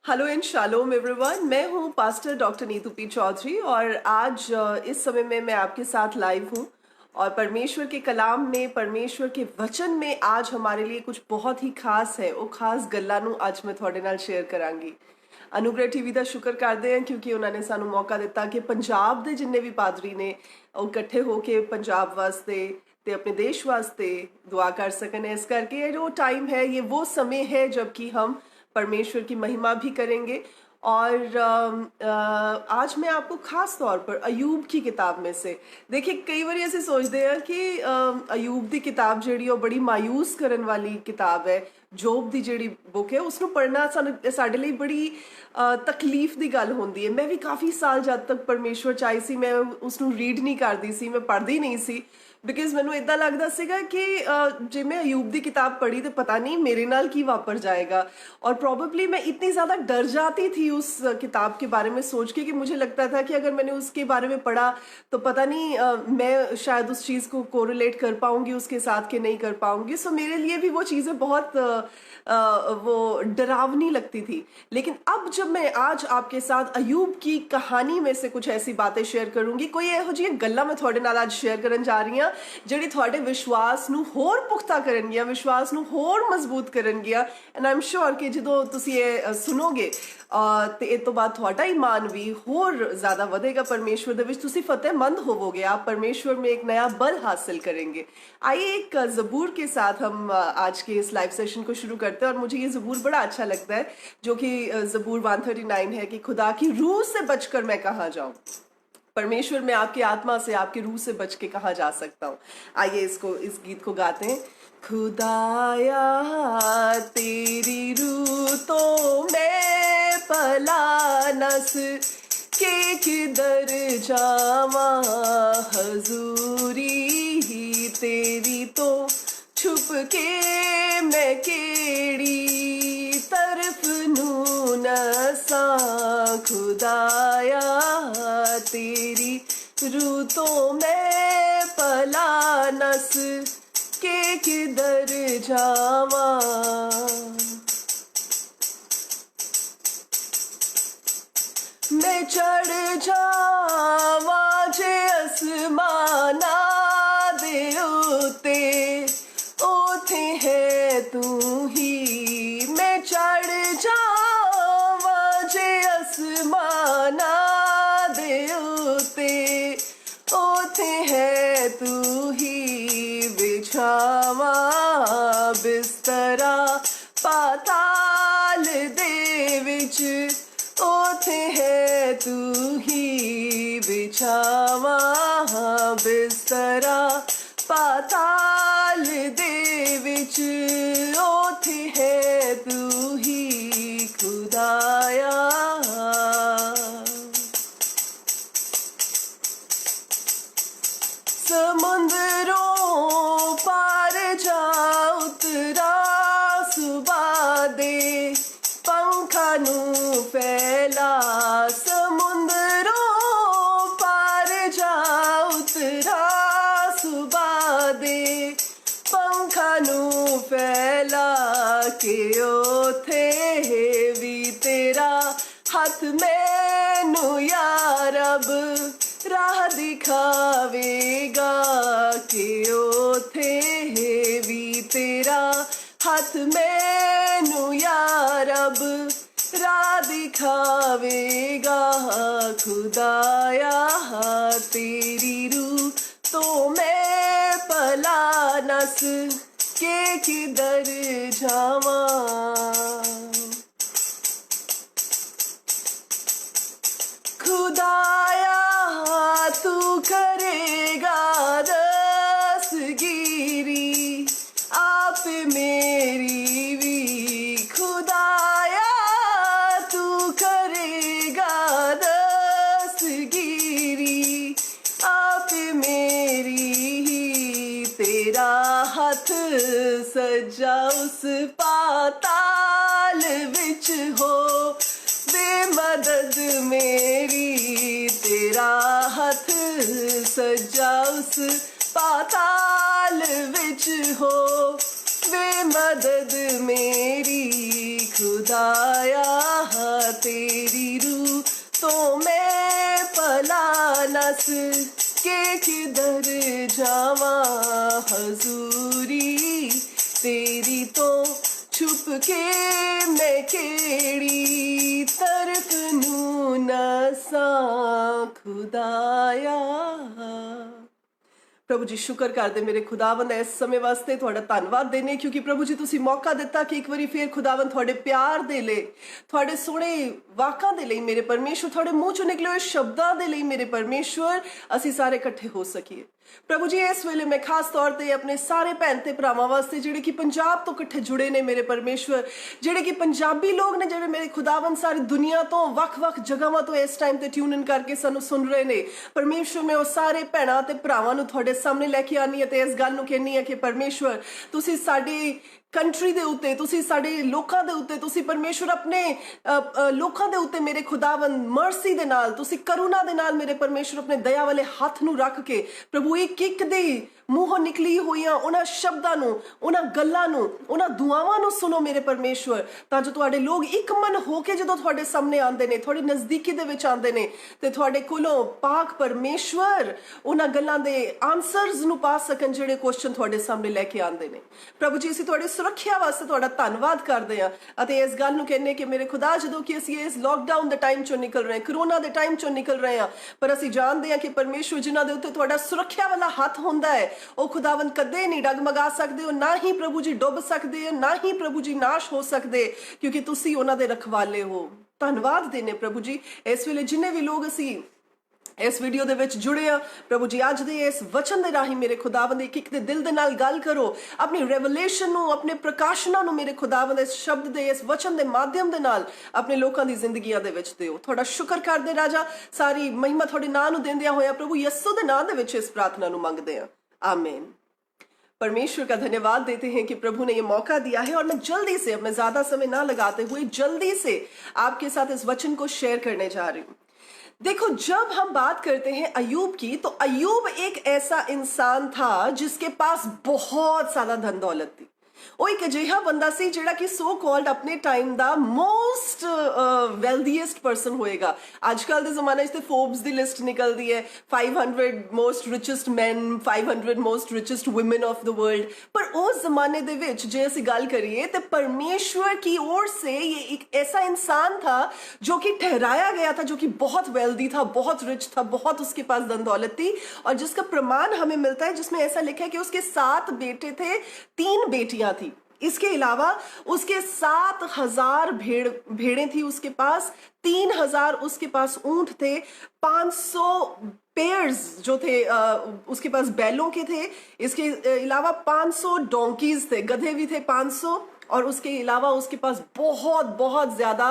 Hello and shalom everyone. मैं हूं pastor doctor Neetu P Chaudhary और आज इस समय में मैं आपके साथ लाइव हूं और परमेश्वर के कलाम में, परमेश्वर के वचन में आज हमारे लिए कुछ बहुत ही खास है। वो खास गल्ला ਨੂੰ ਅੱਜ ਮੈਂ ਤੁਹਾਡੇ ਨਾਲ ਸ਼ੇਅਰ ਕਰਾਂਗੀ। ਅਨੁਗ੍ਰਹ ਟੀਵੀ ਦਾ ਸ਼ੁਕਰ ਕਰਦੇ ਹਾਂ ਕਿਉਂਕਿ ਉਹਨਾਂ ਨੇ ਸਾਨੂੰ ਮੌਕਾ ਦਿੱਤਾ ਕਿ ਪੰਜਾਬ ਦੇ ਜਿੰਨੇ ਵੀ ਪਾਦਰੀ ਨੇ ਉਹ ਇਕੱਠੇ ਹੋ ਕੇ ਪੰਜਾਬ ਵਾਸਤੇ ਤੇ अपने देश वास्ते दुआ कर सकन। इस करके ये जो टाइम है, ये वो समय है जबकि हम परमेश्वर की महिमा भी करेंगे। और आज मैं आपको खास तौर पर अयूब की किताब में से, देखिए कई बार ऐसे सोचते हैं कि अयूब की किताब ਜਿਹੜੀ ਉਹ ਬੜੀ ਮਾयूस ਕਰਨ ਵਾਲੀ किताब है। ਜੋਬ ਦੀ ਜਿਹੜੀ बुक है उसਨੂੰ पढ़ना ਸਾਡੇ ਲਈ ਬੜੀ ਤਕਲੀਫ ਦੀ ਗੱਲ ਹੁੰਦੀ ਹੈ। मैं भी काफ़ी साल जब तक परमेश्वर ਚ ਆਈ ਸੀ मैं उसਨੂੰ रीड नहीं करती सी, मैं पढ़ती नहीं सी ਬਿਕਾਜ਼ ਮੈਨੂੰ ਇਦਾਂ ਲੱਗਦਾ ਸੀਗਾ ਕਿ ਜੇ मैं अयूब की किताब पढ़ी तो पता नहीं मेरे नाल की वापर जाएगा। और प्रॉबेबली मैं इतनी ज़्यादा डर जाती थी उस किताब के बारे में सोच के कि मुझे लगता था कि अगर मैंने उसके बारे में पढ़ा तो पता नहीं मैं शायद उस चीज़ को कोरिलेट कर पाऊंगी उसके साथ कि नहीं कर पाऊंगी। सो मेरे लिए भी वो चीज़ें बहुत वो डरावनी लगती थी। लेकिन अब जब मैं आज आपके साथ अयूब की कहानी में से कुछ ऐसी बातें शेयर करूंगी, कोई ਇਹੋ ਜਿਹੀਆਂ ਗੱਲਾਂ मैं ਤੁਹਾਡੇ ਨਾਲ आज शेयर ਕਰਨ ਜਾ ਰਹੀ ਹਾਂ ਜਿਹੜੀ ਤੁਹਾਡੇ ਵਿਸ਼ਵਾਸ ਨੂੰ ਹੋਰ ਪੁਖਤਾ ਕਰਨਗੀਆਂ, ਵਿਸ਼ਵਾਸ ਨੂੰ ਹੋਰ ਮਜ਼ਬੂਤ ਕਰਨਗੀਆਂ। ਐਂਡ ਆਈ ਐਮ ਸ਼ੋਰ ਕਿ ਜਦੋਂ ਤੁਸੀਂ ਇਹ ਸੁਣੋਗੇ ਤੇ ਇਸ ਤੋਂ ਬਾਅਦ ਤੁਹਾਡਾ ईमान भी और ज़्यादा ਵਧੇगा परमेश्वर ਦੇ ਵਿੱਚ। ਤੁਸੀਂ फतेहमंद होवोगे, आप परमेश्वर में एक नया बल हासिल करेंगे। आइए एक ज़बूर के साथ हम आज के इस लाइव सेशन को शुरू करते हैं। और मुझे ये ज़बूर बड़ा अच्छा लगता है जो कि ज़बूर 139 है कि खुदा की रूह से बचकर मैं कहाँ जाऊँ। परमेश्वर में आपकी आत्मा से, आपकी रूह से बच के कहाँ जा सकता हूँ। आइए इस गीत को गाते हैं। खुदाया तेरी रूह तो मैं पलानस के किधर जावा, हजूरी ही तेरी तो छुप के मैं केड़ी तरफ नू नसा। खुदाया तेरी रूह तो मैं पलानस के किधर जावा। मैं चढ़ जावा जे आसमाना दे उते, ओथे है तू ही। मैं चढ़ जावा जे आसमाना दे उते, ओथे है तू ही। बिछावा बिस्तरा पाताल दे विच, ओथे है तू ही। बिछावा बिस्तरा पाताल दे विच, ओथे है तू ही। खुदाया समुंदरों पार जा उतरा सुबह दे पंखा नू फैला। समुंदरों पार जा उतरा सुबह दे पंखा नू फैला। के ओथे भी तेरा हाथ मैनू यार अब राह दिखावेगा। के ओथे भी तेरा हाथ मैनू यार अब राह दिखावेगा। खुदाया तेरी रूह तो मैं पलानस के किधर जावा। खुदाया तू करेगा दस्तगीरी आप मेरी भी। खुदाया तू करेगा दस्तगीरी आप मेरी ही। तेरा हाथ सजा उस पाताल विच हो दे मदद मेरी। तेरा हाथ सजा उस पाताल विच हो वे मदद मेरी। खुदाया के किधर जावा हजूरी तेरी तो छुप के मैं केड़ी तरक नू नसा खुदाया। प्रभु जी शुक्र करदे मेरे खुदावंद इस समय वास्ते तुहाडा धन्नवाद देने क्योंकि प्रभु जी तुसी मौका दिता कि एक बारी फिर खुदावंद तुहाडे प्यार दे ले तुहाडे सोहणे वाकां दे लई मेरे परमेश्वर तुहाडे मूँह चों निकले हुए शब्दां दे लई मेरे परमेश्वर असीं सारे इकट्ठे हो सकीए। प्रभु जी इस वेले मैं खास तौर पर अपने सारे भैन ते भरावां वास्ते जिहड़े कि पंजाब तो इकट्ठे जुड़े ने मेरे परमेश्वर जिहड़े कि पंजाबी लोग ने जिहड़े मेरे खुदावंद सारी दुनिया तो वख-वख जगहां तो इस टाइम ते ट्यून इन करके सानू सुन रहे ने परमेश्वर मैं वो सारे भैणां ते भरावां नू तुहाडे सामने लैके आनी है ते इस गल नू कहनी है कि परमेश्वर तुसी साडी कंट्री दे उत्ते तुसी साडे लोकां दे उत्ते तुसी परमेश्वर अपने लोकां दे उत्ते मेरे खुदावंद मर्सी दे नाल तुसी करुणा दे नाल मेरे परमेश्वर अपने दया वाले हाथ नू रख के प्रभु एक दे मूहों निकली हुईयां उन्हां शब्दां नू उन्हां गल्लां नू उन्हां दुआवां नू सुनो मेरे परमेश्वर तां जो तुहाडे लोग एक मन होके जदों तुहाडे सामने आंदे ने थोड़ी नजदीकी दे विच आंदे ने ते तुहाडे कोलों पाक परमेश्वर उन्हां गल्लां दे आंसर्स नू पा सकन जिहड़े क्वेश्चन तुहाडे सामने लेके आंदे ने। प्रभु जी असीं तुहाडी सुरक्षा वास्ते तुहाडा धन्नवाद करदे हां अते इस गल नू कहने कि मेरे खुदा जदों कि असीं इस लॉकडाउन दे टाइम चों निकल रहे कोरोना दे टाइम चों निकल रहे हां पर असीं जाणदे हां कि परमेश्वर जिन्हां दे उत्ते तुहाडा सुरक्षा वाला हत्थ हुंदा है ਉਹ खुदावंद कदे नहीं डगमगा सकते हो ना ही प्रभु जी डुब सकते हो ना ही प्रभु जी नाश हो सकते क्योंकि तुसी उन्हां दे रखवाले हो। धन्नवाद देने प्रभु जी इस वेले जिन्ने भी लोग असी इस वीडियो दे विच जुड़े आ प्रभु जी अज दे इस वचन दे राही मेरे खुदावंद एक दे दिल दे नाल गल करो अपनी रेवलेशन नू अपने प्रकाशना नू मेरे खुदावंद इस शब्द दे इस वचन दे माध्यम दे नाल अपने लोकां दी जिंदगियां दे विच दिओ। थोड़ा शुक्र करदे राजा सारी महिमा थोड़े नां नू देंदियां होया प्रभु यीशु दे नां दे विच इस प्रार्थना नू मंगदे आ आमीन। परमेश्वर का धन्यवाद देते हैं कि प्रभु ने ये मौका दिया है और मैं जल्दी से मैं ज्यादा समय ना लगाते हुए जल्दी से आपके साथ इस वचन को शेयर करने जा रही हूं। देखो जब हम बात करते हैं अय्यूब की तो अय्यूब एक ऐसा इंसान था जिसके पास बहुत सारा धन दौलत थी। ਉਹ ਇੱਕ ਅਜਿਹਾ ਬੰਦਾ ਸੀ ਜਿਹੜਾ ਕਿ ਸੋ ਕਾਲਡ ਆਪਣੇ ਟਾਈਮ ਦਾ ਮੋਸਟ ਵੈਲਦੀਐਸਟ ਪਰਸਨ ਹੋਏਗਾ। ਅੱਜ ਕੱਲ ਦੇ ਜ਼ਮਾਨੇ 'ਚ ਤੇ ਫੋਰਬਸ ਦੀ ਲਿਸਟ ਨਿਕਲਦੀ ਹੈ 500 most richest man 500 most richest woman of the world पर उस जमाने ਦੇ ਵਿੱਚ ਜੇ ਅਸੀਂ ਗੱਲ ਕਰੀਏ तो परमेश्वर की ओर से ये एक ऐसा इंसान था जो कि ठहराया गया था जो कि बहुत वेल्दी था बहुत रिच था बहुत उसके पास धन दौलत थी और जिसका प्रमाण हमें मिलता है जिसमें ऐसा लिखा है कि उसके 7 बेटे थे 3 बेटियां थी। इसके अलावा उसके 7,000 भेड़ें थी उसके पास 3,000 उसके पास ऊंट थे 500 पेयर्स जो थे उसके पास बैलों के थे। इसके अलावा 500 डोंकीज थे गधे भी थे 500 और उसके अलावा उसके पास बहुत बहुत ज्यादा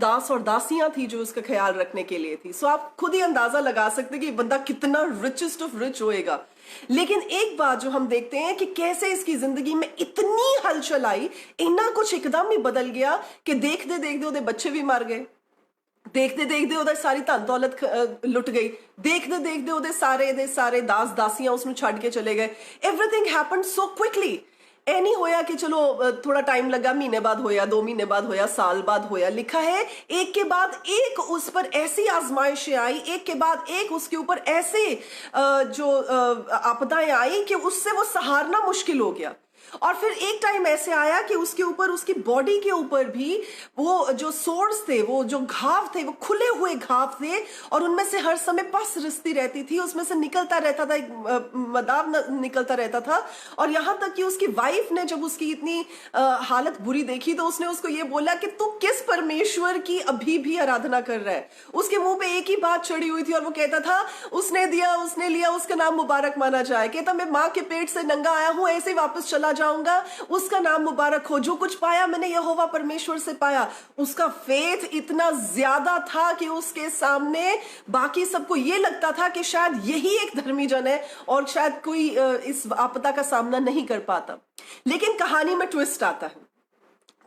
दास और दासियां थी जो उसका ख्याल रखने के लिए थी। सो आप खुद ही अंदाजा लगा सकते कि बंदा कितना रिचेस्ट ऑफ रिच होएगा। लेकिन एक बात जो हम देखते हैं कि कैसे इसकी जिंदगी में इतनी हलचल आई इतना कुछ एकदम ही बदल गया कि देखते देखते ਉਹਦੇ बच्चे भी मर गए देखते देखते ਉਹਦਾ सारी धन दौलत लुट गई देखते देखते ਉਹਦੇ ਸਾਰੇ दास दासियां उसਨੂੰ ਛੱਡ के चले गए। Everything happened so quickly. ਇਹ नहीं होया कि चलो थोड़ा टाइम लगा महीने बाद होया 2 महीने बाद होया साल बाद होया। लिखा है एक के बाद एक उस पर ऐसी आजमाइशें आई एक के बाद एक उसके ऊपर ऐसे जो आपदाएं आई कि उससे वो सहारना मुश्किल हो गया। और फिर एक टाइम ऐसे आया कि उसके ऊपर उसकी बॉडी के ऊपर भी वो जो सोर्स थे वो जो घाव थे वो खुले हुए घाव थे और उनमें से हर समय पस रिसती रहती थी उसमें से निकलता रहता था एक मदाव निकलता रहता था। और यहाँ तक कि उसकी वाइफ ने जब उसकी इतनी हालत बुरी देखी तो उसने उसको ये बोला कि तू किस परमेश्वर की अभी भी आराधना कर रहा है। उसके मुंह पे एक ही बात चढ़ी हुई थी और वो कहता था उसने दिया उसने लिया उसका नाम मुबारक माना जाए। कहता मैं माँ के पेट से नंगा आया हूँ ऐसे ही वापस चला जाऊंगा उसका नाम मुबारक हो। जो कुछ पाया मैंने यहोवा परमेश्वर से पाया। उसका फेथ इतना ज्यादा था कि उसके सामने बाकी सबको ये लगता था कि शायद यही एक धर्मी जन है और शायद कोई इस आपदा का सामना नहीं कर पाता। लेकिन कहानी में ट्विस्ट आता है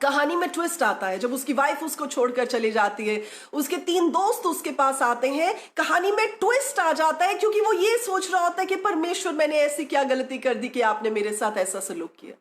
कहानी में ट्विस्ट आता है जब उसकी वाइफ उसको छोड़कर चली जाती है उसके 3 दोस्त उसके पास आते हैं। कहानी में ट्विस्ट आ जाता है क्योंकि वो ये सोच रहा होता है कि परमेश्वर मैंने ऐसी क्या गलती कर दी कि आपने मेरे साथ ऐसा सलूक किया।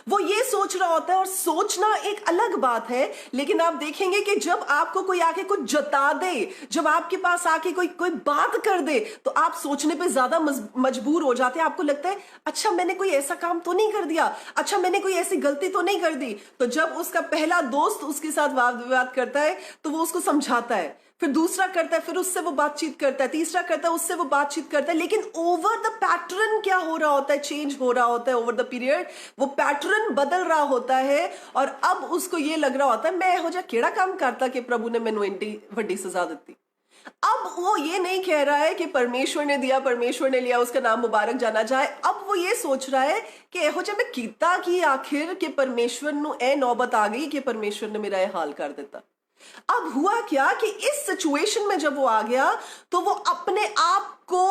वो ये सोच रहा होता है, और सोचना एक अलग बात है, लेकिन आप देखेंगे कि जब आपको कोई आके कुछ जता दे, जब आपके पास आके कोई कोई बात कर दे, तो आप सोचने पे ज्यादा मजबूर हो जाते हैं। आपको लगता है अच्छा मैंने कोई ऐसा काम तो नहीं कर दिया, अच्छा मैंने कोई ऐसी गलती तो नहीं कर दी। तो जब उसका पहला दोस्त उसके साथ वाद विवाद करता है तो वो उसको समझाता है, फिर दूसरा करता है, फिर उससे वो बातचीत करता है, तीसरा करता है, उससे वो बातचीत करता है। लेकिन ओवर द पैटर्न क्या हो रहा होता है, चेंज हो रहा होता है ओवर द पीरियड, वो पैटर्न बदल रहा होता है। और अब उसको ये लग रहा होता है मैं हो जा केड़ा काम करता कि प्रभु ने मैनू एडी वड्डी सजा दी। अब वो ये नहीं कह रहा है कि परमेश्वर ने दिया, परमेश्वर ने लिया, उसका नाम मुबारक जाना जाए। अब वो ये सोच रहा है कि एहो जा मैं कीता कि आखिर के परमेश्वर नू ए नौबत आ गई कि परमेश्वर ने मेरा यह हाल कर दिता। अब हुआ क्या कि इस सिचुएशन में जब वो आ गया तो वो अपने आप को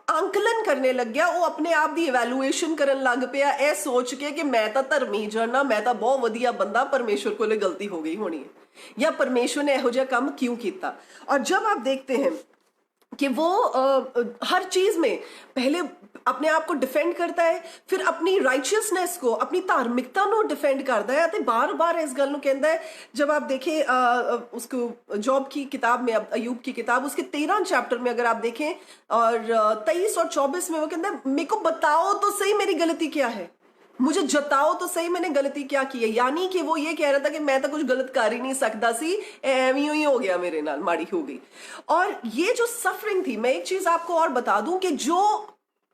आंकलन करने लग गया, वो अपने आप दी इवैल्यूएशन करन लग पिया ए सोच के कि मैं तो धर्मी जरना, मैं तो बहुत वधिया बंदा, परमेश्वर को गलती हो गई होनी है या परमेश्वर ने एहो जिहा काम क्यों किया। और जब आप देखते हैं कि वो हर चीज में पहले अपने आप को डिफेंड करता है, फिर अपनी राइचियसनेस को, अपनी धार्मिकता को डिफेंड करता है, ते बार बार इस गल कहता है। जब आप देखें उसको जॉब की किताब में, अयूब की किताब उसके 13 चैप्टर में अगर आप देखें और 23 और 24 में वो कहता है मेरे को बताओ तो सही मेरी गलती क्या है, मुझे जताओ तो सही मैंने गलती क्या की है। यानी कि वो ये कह रहा था कि मैं तो कुछ गलत कर ही नहीं सकता सी, एवं ही हो गया मेरे नाल, माड़ी हो गई। और ये जो सफरिंग थी, मैं एक चीज आपको और बता दूं कि जो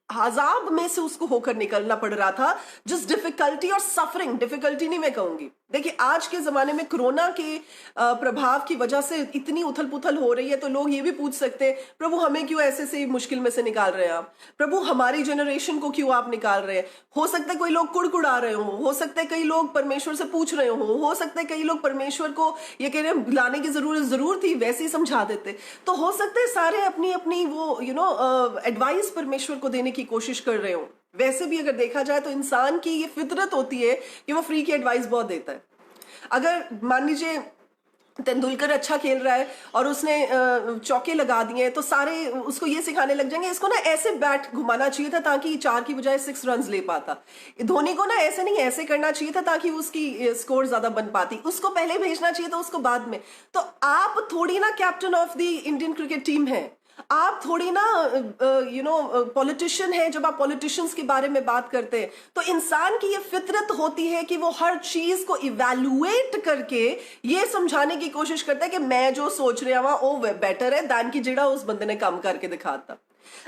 अजाब में से उसको होकर निकलना पड़ रहा था, जिस डिफिकल्टी और सफरिंग, डिफिकल्टी नहीं मैं कहूंगी, देखिए आज के जमाने में कोरोना के प्रभाव की वजह से इतनी उथल पुथल हो रही है, तो लोग ये भी पूछ सकते हैं प्रभु हमें क्यों ऐसे से मुश्किल में से निकाल रहे हैं आप, प्रभु हमारी जनरेशन को क्यों आप निकाल रहे हैं। हो सकता है कोई लोग कुड़कुड़ा रहे हो सकता है कई लोग परमेश्वर से पूछ रहे हो सकता है कई लोग परमेश्वर को ये कह रहे हैं लाने की जरूर थी, वैसे ही समझा देते। तो हो सकता है सारे अपनी अपनी वो एडवाइस परमेश्वर को देने की कोशिश कर रहे हो। वैसे भी अगर देखा जाए तो इंसान की ये फितरत होती है कि वो फ्री की एडवाइस बहुत देता है। अगर मान लीजिए तेंदुलकर अच्छा खेल रहा है और उसने चौके लगा दिए तो सारे उसको ये सिखाने लग जाएंगे इसको ना ऐसे बैट घुमाना चाहिए था ताकि 4 की बजाय 6 रन ले पाता। धोनी को ना ऐसे नहीं ऐसे करना चाहिए था ताकि उसकी स्कोर ज्यादा बन पाती, उसको पहले भेजना चाहिए था उसको बाद में। तो आप थोड़ी ना captain of the Indian cricket team है, आप थोड़ी ना पॉलिटिशियन है। जब आप पॉलिटिशियंस के बारे में बात करते हैं तो इंसान की ये फितरत होती है कि वो हर चीज को इवैल्यूएट करके ये समझाने की कोशिश करता है कि मैं जो सोच रहा हूं वो बेटर है दैन की जेड़ा उस बंदे ने काम करके दिखाता।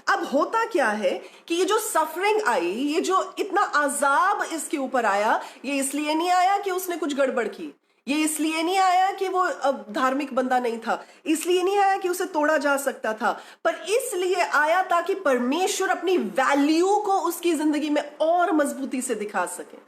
अब होता क्या है कि ये जो सफरिंग आई, ये जो इतना अजाब इसके ऊपर आया, ये इसलिए नहीं आया कि उसने कुछ गड़बड़ की, ये इसलिए नहीं आया कि वो धार्मिक बंदा नहीं था, इसलिए नहीं आया कि उसे तोड़ा जा सकता था, पर इसलिए आया ताकि परमेश्वर अपनी वैल्यू को उसकी जिंदगी में और मजबूती से दिखा सके।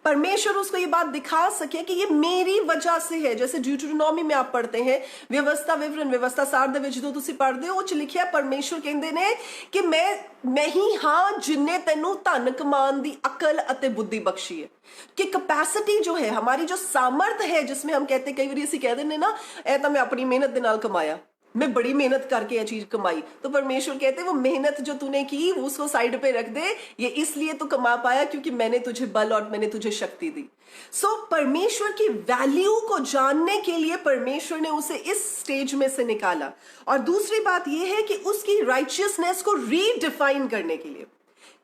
परमेश्वर उसको ये बात दिखा सके कि ये मेरी वजह से है। जैसे ड्यूटरनॉमी में आप पढ़ते हैं व्यवस्था विवरण व्यवस्था सार दे विच जो तुसी पढ़ते हो वो लिखिया परमेश्वर कहते ने कि मैं ही हाँ जिन्ने तेनू धन कमान दी अकल अते बुद्धि बख्शी है। कि कैपेसिटी जो है हमारी, जो सामर्थ है, जिसमें हम कहते कई बार असीं कह देने ना ए तां मैं अपनी मेहनत दे नाल कमाया, मैं बड़ी मेहनत करके यह चीज कमाई, तो परमेश्वर कहते वो मेहनत जो तूने की उसको साइड पे रख दे, ये इसलिए तो कमा पाया क्योंकि मैंने तुझे बल और मैंने तुझे शक्ति दी। सो परमेश्वर की वैल्यू को जानने के लिए परमेश्वर ने उसे इस स्टेज में से निकाला। और दूसरी बात यह है कि उसकी राइचियसनेस को रीडिफाइन करने के लिए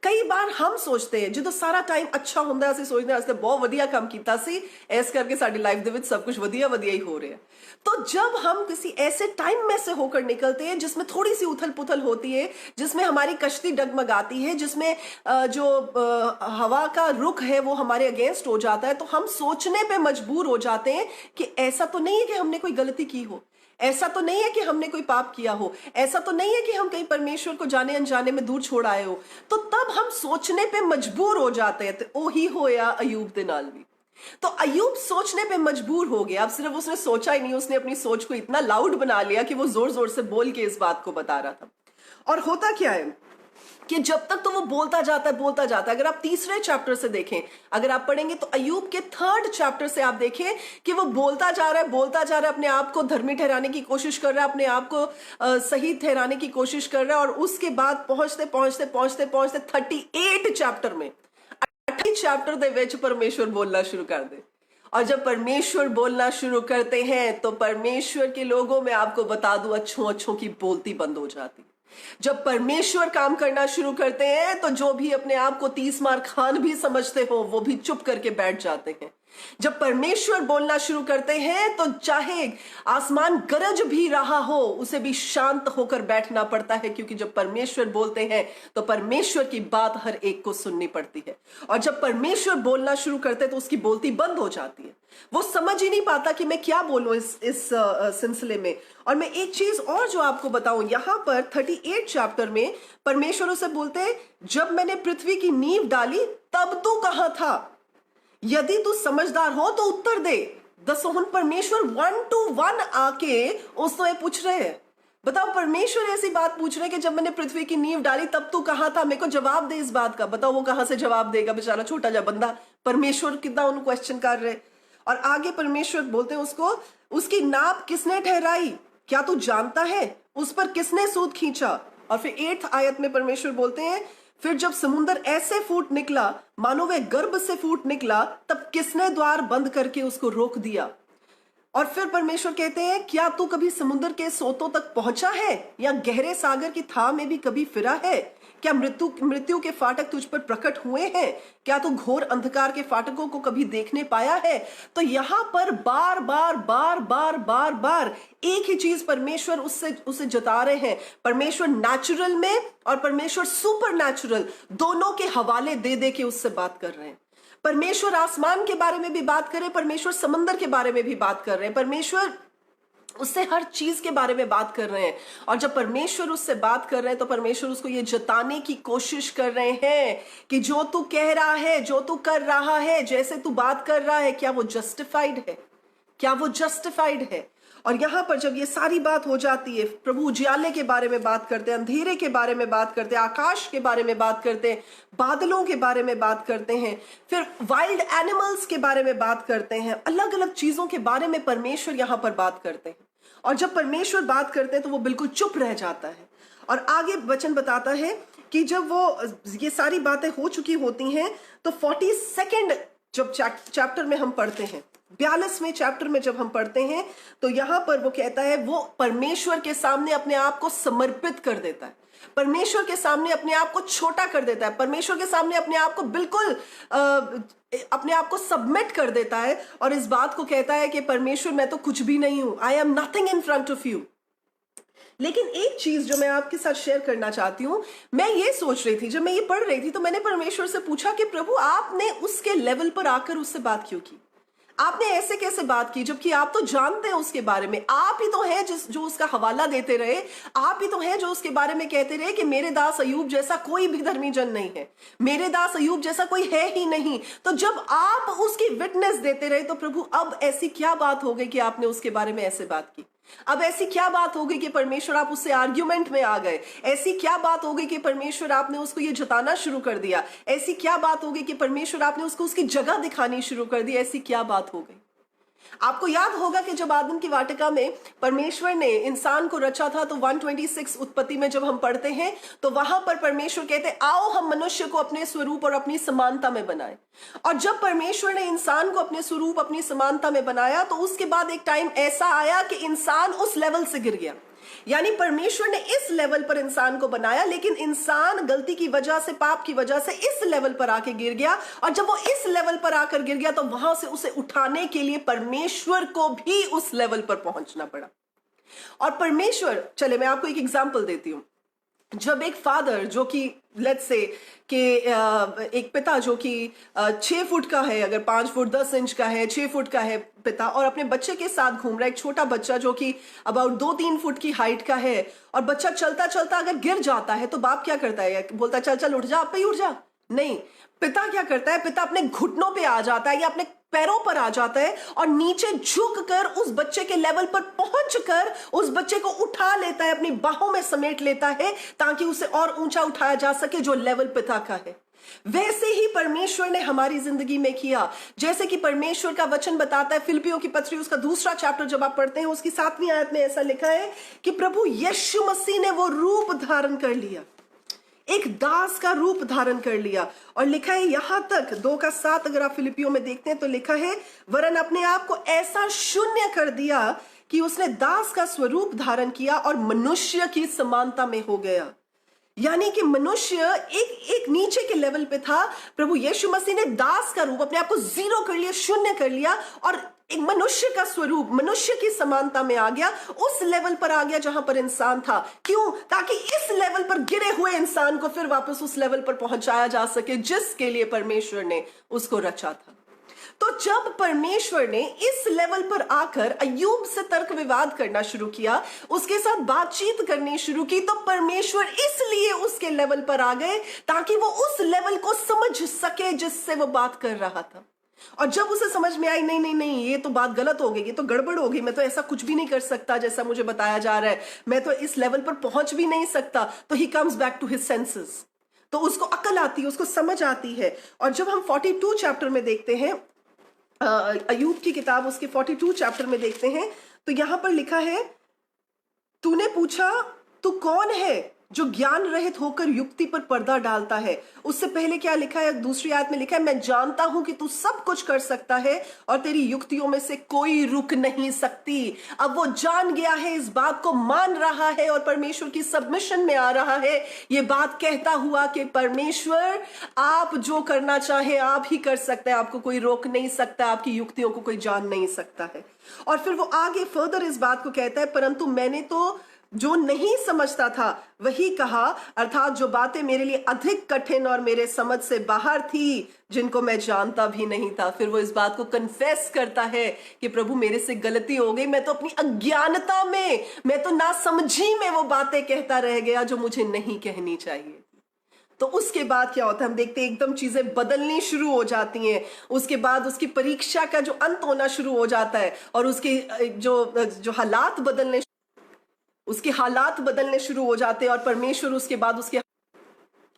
कई बार हम सोचते हैं जो सारा टाइम अच्छा होंदा ਅਸੀਂ सोचते हैं ਅਸੀਂ बहुत वधिया काम कीता सी इस करके साडी लाइफ दे विच सब कुछ वधिया वधिया ही हो रहा है। तो जब हम किसी ऐसे टाइम में से होकर निकलते हैं जिसमें थोड़ी सी उथल पुथल होती है, जिसमें हमारी कश्ती डगमगाती है, जिसमें जो हवा का रुख है वो हमारे अगेंस्ट हो जाता है, तो हम सोचने पे मजबूर हो जाते हैं कि ऐसा तो नहीं है कि हमने कोई गलती की हो, ऐसा तो नहीं है कि हमने कोई पाप किया हो, ऐसा तो नहीं है कि हम कहीं परमेश्वर को जाने अनजाने में दूर छोड़ आए हो। तो तब हम सोचने पे मजबूर हो जाते हैं। तो वही होया अयूब दे नाल भी। तो अयूब सोचने पे मजबूर हो गया। अब सिर्फ उसने सोचा ही नहीं, उसने अपनी सोच को इतना लाउड बना लिया कि वो जोर जोर से बोल के इस बात को बता रहा था। और होता क्या है कि जब तक तो वो बोलता जाता है। अगर आप तीसरे चैप्टर से देखें, अगर आप पढ़ेंगे तो अयूब के 3rd चैप्टर से आप देखें कि वो बोलता जा रहा है, अपने आप को धर्मी ठहराने की कोशिश कर रहा है, अपने आप को सही ठहराने की कोशिश कर रहा है। और उसके बाद पहुंचते 38 चैप्टर में, 28 चैप्टर दे विच परमेश्वर बोलना शुरू कर दे। और जब परमेश्वर बोलना शुरू करते हैं तो परमेश्वर के लोगों में आपको बता दूं अच्छों अच्छों की बोलती बंद हो जाती है। जब परमेश्वर काम करना शुरू करते हैं तो जो भी अपने आप को 30 मार खान भी समझते हो वो भी चुप करके बैठ जाते हैं। जब परमेश्वर बोलना शुरू करते हैं तो चाहे आसमान गरज भी रहा हो उसे भी शांत होकर बैठना पड़ता है, क्योंकि जब परमेश्वर बोलते हैं तो परमेश्वर की बात हर एक को सुननी पड़ती है। और जब परमेश्वर बोलना शुरू करते हैं तो उसकी बोलती बंद हो जाती है। वो समझ ही नहीं पाता कि मैं क्या बोलूं इस सिलसिले में। और मैं एक चीज और जो आपको बताऊं, यहां पर 38 चैप्टर में परमेश्वर उसे बोलते हैं, जब मैंने पृथ्वी की नींव डाली तब तू कहां था? यदि तू समझदार हो तो उत्तर दे। दसोहन परमेश्वर 1 to 1 आके उससे पूछ रहे हैं। बताओ, परमेश्वर ऐसी बात पूछ रहे हैं कि जब मैंने पृथ्वी की नींव डाली तब तू कहां था? मेरे को जवाब दे इस बात का। बताओ वो कहां से जवाब देगा, बेचारा छोटा जा बंदा। परमेश्वर कितना उन क्वेश्चन कर रहे। और आगे परमेश्वर बोलते हैं उसको, उसकी नाप किसने ठहराई? क्या तू जानता है? उस पर किसने सूद खींचा? और फिर 8th आयत में परमेश्वर बोलते हैं, फिर जब समुद्र ऐसे फूट निकला मानो वह गर्भ से फूट निकला, तब किसने द्वार बंद करके उसको रोक दिया? और फिर परमेश्वर कहते हैं, क्या तू कभी समुद्र के सोतों तक पहुंचा है या गहरे सागर की थाह में भी कभी फिरा है? क्या मृत्यु के फाटक तुझ पर प्रकट हुए हैं? क्या तू घोर अंधकार के फाटकों को कभी देखने पाया है? तो यहां पर बार बार बार बार बार बार एक ही चीज परमेश्वर उसे जता रहे हैं। परमेश्वर नेचुरल में और परमेश्वर सुपर नेचुरल दोनों के हवाले दे दे के उससे बात कर रहे हैं। परमेश्वर आसमान के बारे में भी बात कर रहे हैं, परमेश्वर समंदर के बारे में भी बात कर रहे हैं, परमेश्वर उससे हर चीज के बारे में बात कर रहे हैं। और जब परमेश्वर उससे बात कर रहे हैं तो परमेश्वर उसको ये जताने की कोशिश कर रहे हैं कि जो तू कह रहा है, जो तू कर रहा है, जैसे तू बात कर रहा है, क्या वो जस्टिफाइड है? क्या वो जस्टिफाइड है? और यहां पर जब ये सारी बात हो जाती है, प्रभु उजियाले के बारे में बात करते हैं, अंधेरे के बारे में बात करते हैं, आकाश के बारे में बात करते हैं, बादलों के बारे में बात करते हैं, फिर वाइल्ड एनिमल्स के बारे में बात करते हैं, अलग अलग चीजों के बारे में परमेश्वर यहां पर बात करते हैं। और जब परमेश्वर बात करते हैं तो वो बिल्कुल चुप रह जाता है। और आगे वचन बताता है कि जब वो ये सारी बातें हो चुकी होती हैं तो 42nd जब चैप्टर में हम पढ़ते हैं, 42वें चैप्टर में जब हम पढ़ते हैं तो यहां पर वो कहता है, वो परमेश्वर के सामने अपने आप को समर्पित कर देता है, परमेश्वर के सामने अपने आप को छोटा कर देता है, परमेश्वर के सामने अपने आप को बिल्कुल अपने आप को सबमिट कर देता है। और इस बात को कहता है कि परमेश्वर मैं तो कुछ भी नहीं हूं, I am nothing in front of you. लेकिन एक चीज जो मैं आपके साथ शेयर करना चाहती हूं, मैं ये सोच रही थी जब मैं ये पढ़ रही थी तो मैंने परमेश्वर से पूछा कि प्रभु आपने उसके लेवल पर आकर उससे बात क्यों की? आपने ऐसे कैसे बात की जबकि आप तो जानते हैं उसके बारे में? आप ही तो हैं जो उसका हवाला देते रहे, आप ही तो हैं जो उसके बारे में कहते रहे कि मेरे दास अय्यूब जैसा कोई भी धर्मी जन नहीं है, मेरे दास अय्यूब जैसा कोई है ही नहीं। तो जब आप उसकी विटनेस देते रहे तो प्रभु अब ऐसी क्या बात हो गई कि आपने उसके बारे में ऐसे बात की? अब ऐसी क्या बात हो गई कि परमेश्वर आप उससे आर्ग्यूमेंट में आ गए? ऐसी क्या बात हो गई कि परमेश्वर आपने उसको ये जताना शुरू कर दिया? ऐसी क्या बात हो गई कि परमेश्वर आपने उसको उसकी जगह दिखानी शुरू कर दी? ऐसी क्या बात हो गई? आपको याद होगा कि जब आदम की वाटिका में परमेश्वर ने इंसान को रचा था तो 126 उत्पत्ति में जब हम पढ़ते हैं तो वहां पर परमेश्वर कहते, आओ हम मनुष्य को अपने स्वरूप और अपनी समानता में बनाएं। और जब परमेश्वर ने इंसान को अपने स्वरूप अपनी समानता में बनाया तो उसके बाद एक टाइम ऐसा आया कि इंसान उस लेवल से गिर गया। यानी परमेश्वर ने इस लेवल पर इंसान को बनाया लेकिन इंसान गलती की वजह से, पाप की वजह से इस लेवल पर आके गिर गया। और जब वो इस लेवल पर आकर गिर गया तो वहां से उसे उठाने के लिए परमेश्वर को भी उस लेवल पर पहुंचना पड़ा। और परमेश्वर, चले मैं आपको एक एग्जांपल देती हूं। जब एक फादर जो कि लेट्स से कि एक पिता जो कि 6 फुट का है, अगर 5 फुट 10 इंच का है, 6 फुट का है पिता, और अपने बच्चे के साथ घूम रहा है, एक छोटा बच्चा जो कि अबाउट 2-3 फुट की हाइट का है, और बच्चा चलता चलता अगर गिर जाता है तो बाप क्या करता है? बोलता है चल चल उठ जा, आप पे ही उठ जा? नहीं, पिता क्या करता है? पिता अपने घुटनों पे आ जाता है या अपने पैरों पर आ जाता है और नीचे झुककर उस बच्चे के लेवल पर पहुंचकर उस बच्चे को उठा लेता है, अपनी बाहों में समेट लेता है ताकि उसे और ऊंचा उठाया जा सके जो लेवल पिता का है। वैसे ही परमेश्वर ने हमारी जिंदगी में किया। जैसे कि परमेश्वर का वचन बताता है, फिलिपियों की पत्री उसका 2रा चैप्टर जब आप पढ़ते हैं उसकी 7वीं आयत में ऐसा लिखा है कि प्रभु यीशु मसीह ने वो रूप धारण कर लिया। एक दास का रूप धारण कर लिया। और लिखा है यहां तक 2:7, अगर आप फिलिपियों में देखते हैं तो लिखा है वरन अपने आप को ऐसा शून्य कर दिया कि उसने दास का स्वरूप धारण किया और मनुष्य की समानता में हो गया। यानी कि मनुष्य एक नीचे के लेवल पे था, प्रभु यीशु मसीह ने दास का रूप अपने आप को जीरो कर लिया, शून्य कर लिया और एक मनुष्य का स्वरूप, मनुष्य की समानता में आ गया, उस लेवल पर आ गया जहां पर इंसान था। क्यों? ताकि इस लेवल पर गिरे हुए इंसान को फिर वापस उस लेवल पर पहुंचाया जा सके जिसके लिए परमेश्वर ने उसको रचा था। तो जब परमेश्वर ने इस लेवल पर आकर अय्यूब से तर्क विवाद करना शुरू किया, उसके साथ बातचीत करनी शुरू की, तो परमेश्वर इसलिए उसके लेवल पर आ गए ताकि वो उस लेवल को समझ सके जिससे वो बात कर रहा था। और जब उसे समझ में आई नहीं नहीं नहीं, ये तो बात गलत हो गई, ये तो गड़बड़ हो गई, मैं तो ऐसा कुछ भी नहीं कर सकता जैसा मुझे बताया जा रहा है, मैं तो इस लेवल पर पहुंच भी नहीं सकता, तो he comes back to his senses. तो उसको अकल आती है, उसको समझ आती है। और जब हम 42 चैप्टर में देखते हैं, अय्यूब की किताब उसके 42 चैप्टर में देखते हैं, तो यहां पर लिखा है तूने पूछा तू कौन है जो ज्ञान रहित होकर युक्ति पर पर्दा डालता है। उससे पहले क्या लिखा है, दूसरी आयत में लिखा है मैं जानता हूं कि तू सब कुछ कर सकता है और तेरी युक्तियों में से कोई रुक नहीं सकती। अब वो जान गया है, इस बात को मान रहा है और परमेश्वर की सबमिशन में आ रहा है, ये बात कहता हुआ कि परमेश्वर आप जो करना चाहे आप ही कर सकते हैं, आपको कोई रोक नहीं सकता, आपकी युक्तियों को कोई जान नहीं सकता है। और फिर वो आगे फर्दर इस बात को कहता है परंतु मैंने तो जो नहीं समझता था वही कहा, अर्थात जो बातें मेरे लिए अधिक कठिन और मेरे समझ से बाहर थी, जिनको मैं जानता भी नहीं था। फिर वो इस बात को कन्फेस करता है कि प्रभु मेरे से गलती हो गई, मैं तो अपनी अज्ञानता में, मैं तो नासमझी में वो बातें कहता रह गया जो मुझे नहीं कहनी चाहिए। तो उसके बाद क्या होता है, हम देखते हैं एकदम चीजें बदलनी शुरू हो जाती हैं। उसके बाद उसकी परीक्षा का जो अंत होना शुरू हो जाता है और उसके जो हालात बदलने शुरू हो जाते हैं और परमेश्वर उसके बाद उसके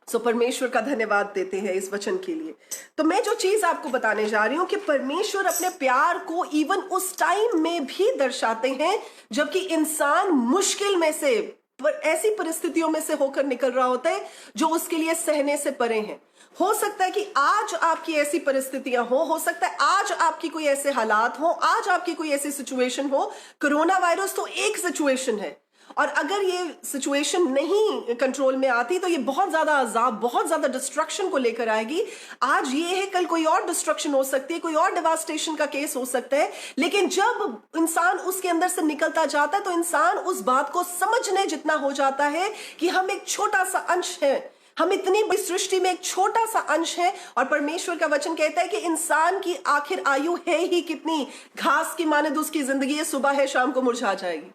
परमेश्वर का धन्यवाद देते हैं इस वचन के लिए। तो मैं जो चीज आपको बताने जा रही हूं कि परमेश्वर अपने प्यार को इवन उस टाइम में भी दर्शाते हैं जबकि इंसान मुश्किल में से, ऐसी परिस्थितियों में से होकर निकल रहा होता है जो उसके लिए सहने से परे हैं। हो सकता है कि आज आपकी ऐसी परिस्थितियां हो सकता है आज आपकी कोई ऐसे हालात हो, आज आपकी कोई ऐसी सिचुएशन हो। कोरोना वायरस तो एक सिचुएशन है और अगर ये सिचुएशन नहीं कंट्रोल में आती तो ये बहुत ज्यादा अजाब, बहुत ज्यादा डिस्ट्रक्शन को लेकर आएगी। आज ये है, कल कोई और डिस्ट्रक्शन हो सकती है, कोई और डिवास्टेशन का केस हो सकता है। लेकिन जब इंसान उसके अंदर से निकलता जाता है तो इंसान उस बात को समझने जितना हो जाता है कि हम एक छोटा सा अंश है, हम इतनी बड़ी सृष्टि में एक छोटा सा अंश है। और परमेश्वर का वचन कहता है कि इंसान की आखिर आयु है ही कितनी, घास की मानद उसकी जिंदगी है, सुबह है शाम को मुरझा जाएगी।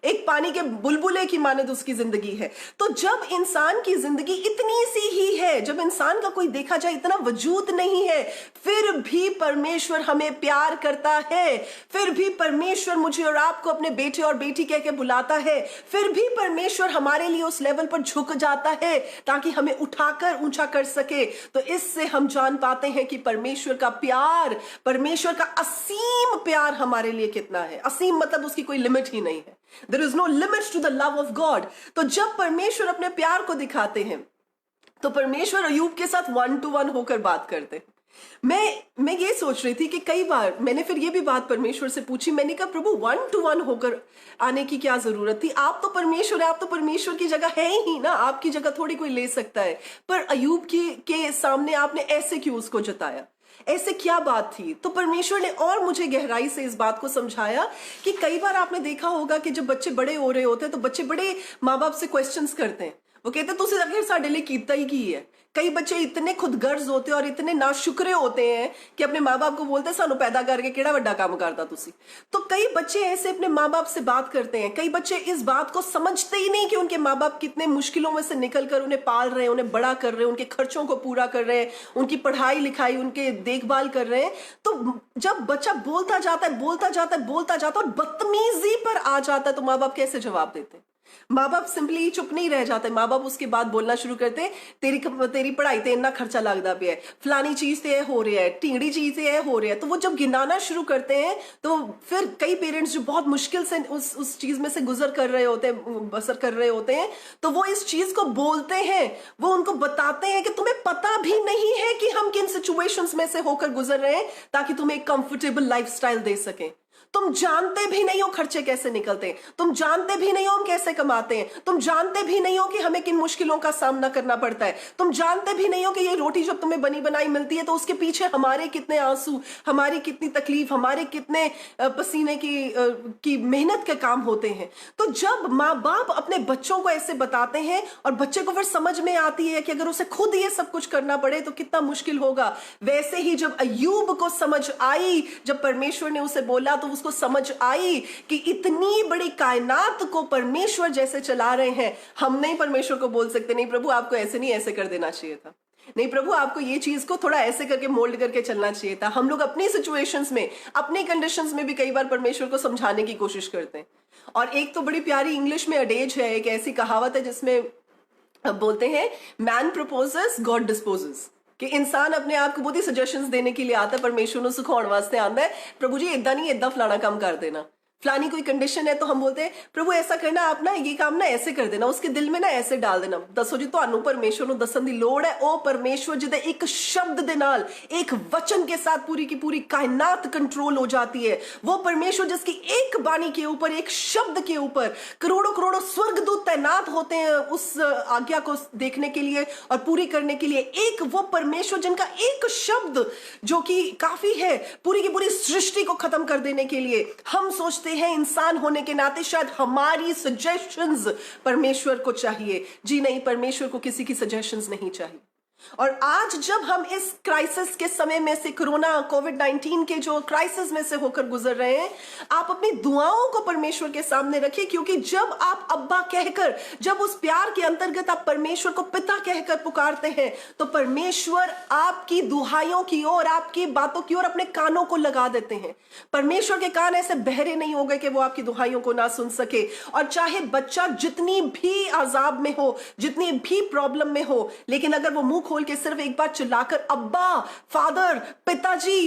एक पानी के बुलबुले की मानद उसकी जिंदगी है। तो जब इंसान की जिंदगी इतनी सी ही है, जब इंसान का कोई देखा जाए इतना वजूद नहीं है, फिर भी परमेश्वर हमें प्यार करता है, फिर भी परमेश्वर मुझे और आपको अपने बेटे और बेटी कह के बुलाता है, फिर भी परमेश्वर हमारे लिए उस लेवल पर झुक जाता है ताकि हमें उठाकर ऊंचा कर सके। तो इससे हम जान पाते हैं कि परमेश्वर का प्यार, परमेश्वर का असीम प्यार हमारे लिए कितना है। असीम मतलब उसकी कोई लिमिट ही नहीं है। There is no limit to the love of God। तो जब परमेश्वर अपने प्यार को दिखाते हैं तो परमेश्वर अय्यूब के साथ 1-to-1 होकर बात करते हैं। मैं ये सोच रही थी कि कई बार मैंने फिर ये भी बात परमेश्वर से पूछी, मैंने कहा प्रभु 1-to-1 होकर आने की क्या जरूरत थी, आप तो परमेश्वर है, आप तो परमेश्वर की जगह है ही ना, आपकी जगह थोड़ी कोई ले सकता है। पर अय्यूब के सामने आपने ऐसे क्यों उसको जताया, ऐसे क्या बात थी? तो परमेश्वर ने और मुझे गहराई से इस बात को समझाया कि कई बार आपने देखा होगा कि जब बच्चे बड़े हो रहे होते हैं तो बच्चे बड़े माँ बाप से क्वेश्चंस करते हैं। वो कहते हैं तुसी आखिर साडे लिए कीता ही की है। कई बच्चे इतने खुदगर्ज होते हैं और इतने नाशुक्रे होते हैं कि अपने माँ बाप को बोलते हैं सानू पैदा करके केड़ा वड्डा काम करता तुसी। तो कई बच्चे ऐसे अपने माँ बाप से बात करते हैं। कई बच्चे इस बात को समझते ही नहीं कि उनके माँ बाप कितने मुश्किलों में से निकल कर उन्हें पाल रहे हैं, उन्हें बड़ा कर रहे हैं, उनके खर्चों को पूरा कर रहे हैं, उनकी पढ़ाई लिखाई, उनके देखभाल कर रहे हैं। तो जब बच्चा बोलता जाता है और बदतमीजी पर आ जाता है तो माँ बाप कैसे जवाब देते हैं? माँ बाप सिंपली चुप नहीं रह जाते, माँ बाप उसके बाद बोलना शुरू करते, तेरी पढ़ाई ते इतना खर्चा लगता पे है, फलानी चीज से हो रहा है, टीड़ी चीज से हो रहा है। तो वो जब गिनाना शुरू करते हैं तो फिर कई पेरेंट्स जो बहुत मुश्किल से उस चीज में से गुजर कर रहे होते हैं, बसर कर रहे होते हैं, तो वो इस चीज को बोलते हैं, वो उनको बताते हैं कि तुम्हें पता भी नहीं है कि हम किन सिचुएशंस में से होकर गुजर रहे हैं ताकि तुम्हें एक कंफर्टेबल लाइफस्टाइल दे सकें। तुम जानते भी नहीं हो खर्चे कैसे निकलते हैं, तुम जानते भी नहीं हो हम कैसे कमाते हैं, तुम जानते भी नहीं हो कि हमें किन मुश्किलों का सामना करना पड़ता है, तुम जानते भी नहीं हो कि ये रोटी जब तुम्हें बनी बनाई मिलती है तो उसके पीछे हमारे कितने आंसू, हमारी कितनी तकलीफ, हमारे कितने पसीने की मेहनत के काम होते हैं। तो जब माँ बाप अपने बच्चों को ऐसे बताते हैं और बच्चे को फिर समझ में आती है कि अगर उसे खुद ये सब कुछ करना पड़े तो कितना मुश्किल होगा। वैसे ही जब अय्यूब को समझ आई, जब परमेश्वर ने उसे बोला तो उसको समझ आई कि इतनी बड़ी कायनात को परमेश्वर जैसे चला रहे हैं, हम नहीं परमेश्वर को बोल सकते नहीं प्रभु आपको ऐसे नहीं ऐसे कर देना चाहिए था, नहीं प्रभु आपको ये चीज को थोड़ा ऐसे करके मोल्ड करके चलना चाहिए था। हम लोग अपनी सिचुएशंस में, अपनी कंडीशंस में भी कई बार परमेश्वर को समझाने की कोशिश करते हैं। और एक तो बड़ी प्यारी इंग्लिश में अडेज है, एक ऐसी कहावत है जिसमें बोलते हैं मैन प्रपोजेस गॉड डिस्पोजेस, कि इंसान अपने आप को बहुत ही सजेशंस देने के लिए आता है, परमेश्वर को सिखाने वास्ते आता है, प्रभु जी इदा नहीं इदा फलाना काम कर देना, फलानी कोई कंडीशन है तो हम बोलते हैं प्रभु ऐसा करना, आप ना ये काम ना ऐसे कर देना, उसके दिल में ना ऐसे डाल देना। दसो जी ਤੁਹਾਨੂੰ परमेश्वर ਨੂੰ ਦੱਸਣ ਦੀ ਲੋੜ है, ਉਹ परमेश्वर ਜਿਹਦੇ एक शब्द ਦੇ ਨਾਲ, एक वचन के साथ पूरी की पूरी कायनात कंट्रोल हो जाती है। वो परमेश्वर जिसकी एक वाणी के ऊपर, एक शब्द के ऊपर करोड़ों करोड़ों स्वर्गदूत तैनात होते हैं उस आज्ञा को देखने के लिए और पूरी करने के लिए। एक वो परमेश्वर जिनका एक शब्द जो कि काफी है पूरी की पूरी सृष्टि को खत्म कर देने के लिए। हम सोचते हैं इंसान होने के नाते शायद हमारी सजेशंस परमेश्वर को चाहिए। जी नहीं, परमेश्वर को किसी की सजेशंस नहीं चाहिए। और आज जब हम इस क्राइसिस के समय में से, कोरोना कोविड-19 के जो क्राइसिस में से होकर गुजर रहे हैं, आप अपनी दुआओं को परमेश्वर के सामने रखिए, क्योंकि जब आप अब्बा कहकर, जब उस प्यार के अंतर्गत आप परमेश्वर को पिता कहकर पुकारते हैं तो परमेश्वर आपकी दुहाइयों की ओर, आपकी बातों की ओर अपने कानों को लगा देते हैं। परमेश्वर के कान ऐसे बहरे नहीं हो गए कि वो आपकी दुहाइयों को ना सुन सके। और चाहे बच्चा जितनी भी अजाब में हो, जितनी भी प्रॉब्लम में हो, लेकिन अगर वो मुंह खोल के सिर्फ एक बार चिल्लाकर अब्बा, फादर, पिताजी,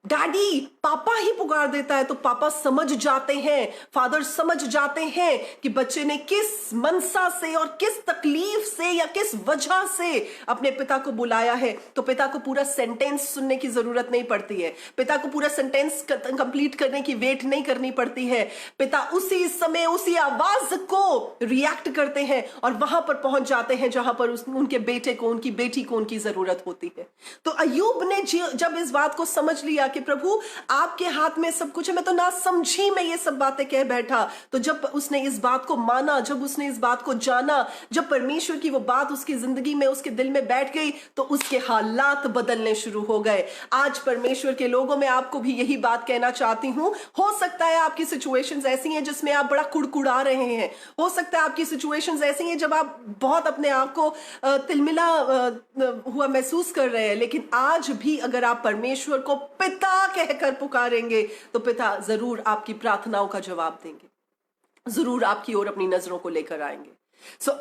डैडी, पापा ही पुकार देता है तो पापा समझ जाते हैं, फादर समझ जाते हैं कि बच्चे ने किस मनसा से और किस तकलीफ से या किस वजह से अपने पिता को बुलाया है। तो पिता को पूरा सेंटेंस सुनने की जरूरत नहीं पड़ती है, पिता को पूरा सेंटेंस कंप्लीट करने की वेट नहीं करनी पड़ती है। पिता उसी समय उसी आवाज को रिएक्ट करते हैं और वहां पर पहुंच जाते हैं जहां पर उनके बेटे को, उनकी बेटी को उनकी जरूरत होती है। तो अय्यूब ने जब इस बात को समझ लिया कि प्रभु आपके हाथ में सब कुछ है, मैं तो ना समझी मैं ये सब बातें कह बैठा, तो जब उसने इस बात को माना, जब उसने इस बात को जाना, जब परमेश्वर की वो बात उसकी जिंदगी में, उसके दिल में बैठ गई, तो उसके हालात बदलने शुरू हो गए। आज परमेश्वर के लोगों में आपको भी यही बात कहना चाहती हूं। हो सकता है आपकी सिचुएशंस ऐसी हैं जिसमें आप बड़ा कुड़कुड़ा रहे हैं, हो सकता है आपकी सिचुएशंस ऐसी हैं जब आप बहुत अपने आप को तिलमिला हुआ महसूस कर रहे हैं, लेकिन आज भी अगर आप परमेश्वर को पिता कहकर पुकारेंगे तो पिता जरूर आपकी प्रार्थनाओं का जवाब देंगे, जरूर आपकी ओर अपनी नजरों को लेकर आएंगे।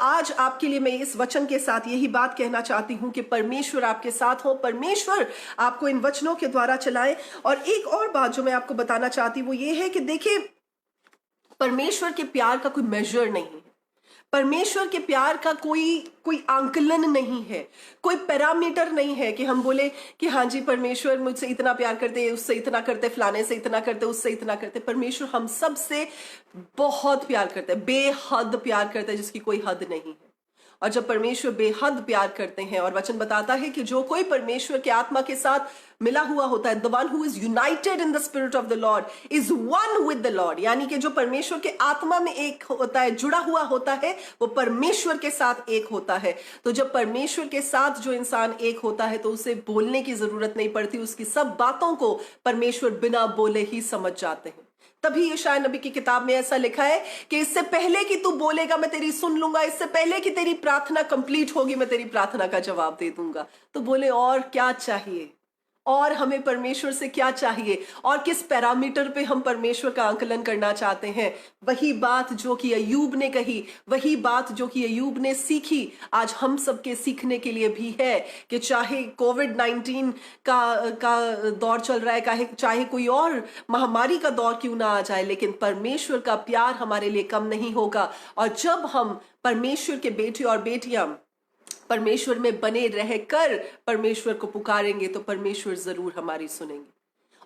आज आपके लिए मैं इस वचन के साथ यही बात कहना चाहती हूं कि परमेश्वर आपके साथ हो, परमेश्वर आपको इन वचनों के द्वारा चलाए। और एक और बात जो मैं आपको बताना चाहती हूं वो ये है कि देखिए, परमेश्वर के प्यार का कोई मेजर नहीं है, परमेश्वर के प्यार का कोई आंकलन नहीं है, कोई पैरामीटर नहीं है कि हम बोले कि हाँ जी परमेश्वर मुझसे इतना प्यार करते, उससे इतना करते, फलाने से इतना करते, उससे इतना करते। परमेश्वर हम सब से बहुत प्यार करते हैं, बेहद प्यार करते हैं, जिसकी कोई हद नहीं है। और जब परमेश्वर बेहद प्यार करते हैं, और वचन बताता है कि जो कोई परमेश्वर के आत्मा के साथ मिला हुआ होता है, the one who is United in the spirit of the Lord is one with the Lord, यानी कि जो परमेश्वर के आत्मा में एक होता है, जुड़ा हुआ होता है, वो परमेश्वर के साथ एक होता है। तो जब परमेश्वर के साथ जो इंसान एक होता है तो उसे बोलने की जरूरत नहीं पड़ती, उसकी सब बातों को परमेश्वर बिना बोले ही समझ जाते हैं। तभी यशायाह नबी की किताब में ऐसा लिखा है कि इससे पहले कि तू बोलेगा मैं तेरी सुन लूंगा, इससे पहले कि तेरी प्रार्थना कंप्लीट होगी मैं तेरी प्रार्थना का जवाब दे दूंगा। तो बोले और क्या चाहिए, और हमें परमेश्वर से क्या चाहिए और किस पैरामीटर पे हम परमेश्वर का आकलन करना चाहते हैं। वही बात जो कि अय्यूब ने कही, वही बात जो कि अय्यूब ने सीखी, आज हम सबके सीखने के लिए भी है कि चाहे कोविड-19 का दौर चल रहा है, चाहे कोई और महामारी का दौर क्यों ना आ जाए, लेकिन परमेश्वर का प्यार हमारे लिए कम नहीं होगा। और जब हम परमेश्वर के बेटे और बेटियां परमेश्वर में बने रहकर परमेश्वर को पुकारेंगे तो परमेश्वर जरूर हमारी सुनेंगे।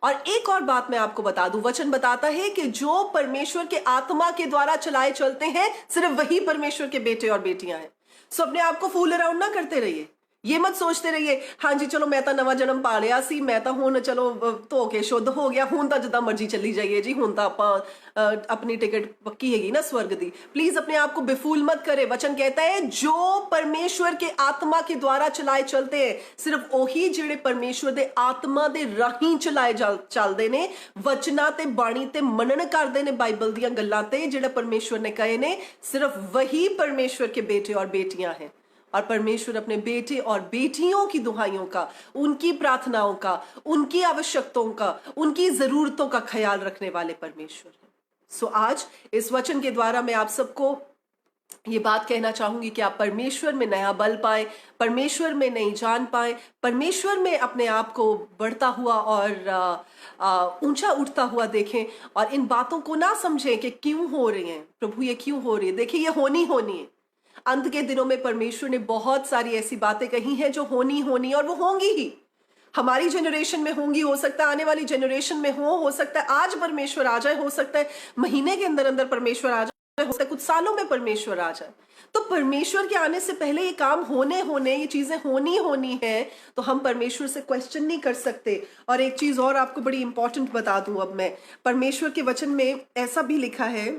और एक और बात मैं आपको बता दूं, वचन बताता है कि जो परमेश्वर के आत्मा के द्वारा चलाए चलते हैं सिर्फ वही परमेश्वर के बेटे और बेटियां हैं। सो अपने आप को फूल अराउंड ना करते रहिए, ये मत सोचते रहिए हाँ जी चलो मैं तो नवा जन्म पा लिया सी, मैं तो हुण चलो धो के शुद्ध हो गया, हुण तो जिदा मर्जी चली जाइए जी, हुण तो आप अपनी टिकट पक्की हैगी ना स्वर्ग दी। प्लीज अपने आप को बेफूल मत करे। वचन कहता है जो परमेश्वर के आत्मा के द्वारा चलाए चलते हैं सिर्फ ओही जिहड़े परमेश्वर दे आत्मा दे राही चलाए चलदे ने, वचना ते बाणी ते मनन करदे ने, बाइबल दियां गल्लां ते जिहड़ा परमेश्वर ने कहे ने, सिर्फ वही परमेश्वर के बेटे और बेटियां हैं। और परमेश्वर अपने बेटे और बेटियों की दुहाइयों का, उनकी प्रार्थनाओं का, उनकी आवश्यकताओं का, उनकी जरूरतों का ख्याल रखने वाले परमेश्वर हैं। सो आज इस वचन के द्वारा मैं आप सबको ये बात कहना चाहूंगी कि आप परमेश्वर में नया बल पाए, परमेश्वर में नई जान पाए, परमेश्वर में अपने आप को बढ़ता हुआ और ऊंचा उठता हुआ देखें और इन बातों को ना समझें कि क्यों हो रही हैं, प्रभु ये क्यों हो रही है। देखिए ये होनी है। अंत के दिनों में परमेश्वर ने बहुत सारी ऐसी बातें कही हैं जो होनी और वो होंगी ही। हमारी जनरेशन में होंगी, हो सकता है आने वाली जनरेशन में हो सकता है आज परमेश्वर आ जाए, हो सकता है महीने के अंदर अंदर परमेश्वर आ जाए, हो सकता है कुछ सालों में परमेश्वर आ जाए। तो परमेश्वर के आने से पहले ये काम होने ये चीजें होनी है, तो हम परमेश्वर से क्वेश्चन नहीं कर सकते। और एक चीज और आपको बड़ी इंपॉर्टेंट बता दूं, अब मैं परमेश्वर के वचन में ऐसा भी लिखा है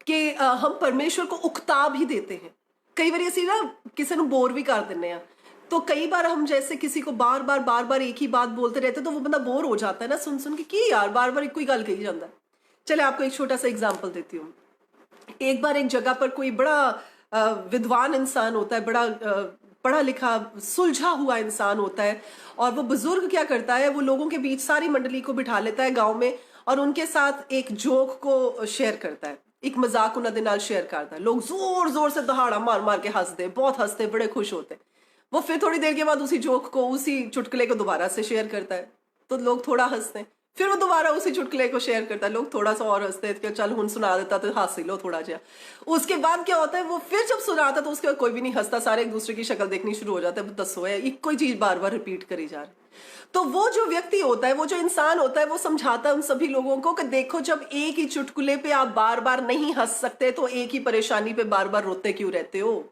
कि हम परमेश्वर को उकता भी देते हैं। कई बार ऐसी ना किसी को बोर भी कर देने हैं, तो कई बार हम जैसे किसी को बार बार एक ही बात बोलते रहते तो वो बंदा बोर हो जाता है ना सुन के कि यार बार बार एक ही गल कही जाता है। चले आपको एक छोटा सा एग्जाम्पल देती हूँ। एक बार एक जगह पर कोई बड़ा विद्वान इंसान होता है, बड़ा पढ़ा लिखा सुलझा हुआ इंसान होता है, और वो बुजुर्ग क्या करता है, वो लोगों के बीच सारी मंडली को बिठा लेता है गाँव में और उनके साथ एक जोक को शेयर करता है, एक मजाक उन्होंने नाल शेयर करता है। लोग जोर जोर से दहाड़ा मार मार के हंसते, बहुत हंसते, बड़े खुश होते। वो फिर थोड़ी देर के बाद उसी जोक को, उसी चुटकुले को दोबारा से शेयर करता है, तो लोग थोड़ा हंसते हैं। फिर वो दोबारा उसी चुटकुले को शेयर करता है, लोग थोड़ा सा और हंसते हैं, चल हुन सुना देता तो हंस लो थोड़ा जा। उसके बाद क्या होता है, वो फिर जब सुनाता तो उसके बाद कोई भी नहीं हंसता, सारे एक दूसरे की शक्ल देखनी शुरू हो जाता है, दसो है एक कोई चीज बार बार रिपीट करी जा रही। तो वो जो व्यक्ति होता है, वो जो इंसान होता है, वो समझाता है उन सभी लोगों को कि देखो जब एक ही चुटकुले पे आप बार बार नहीं हंस सकते तो एक ही परेशानी पे बार बार रोते क्यों रहते हो,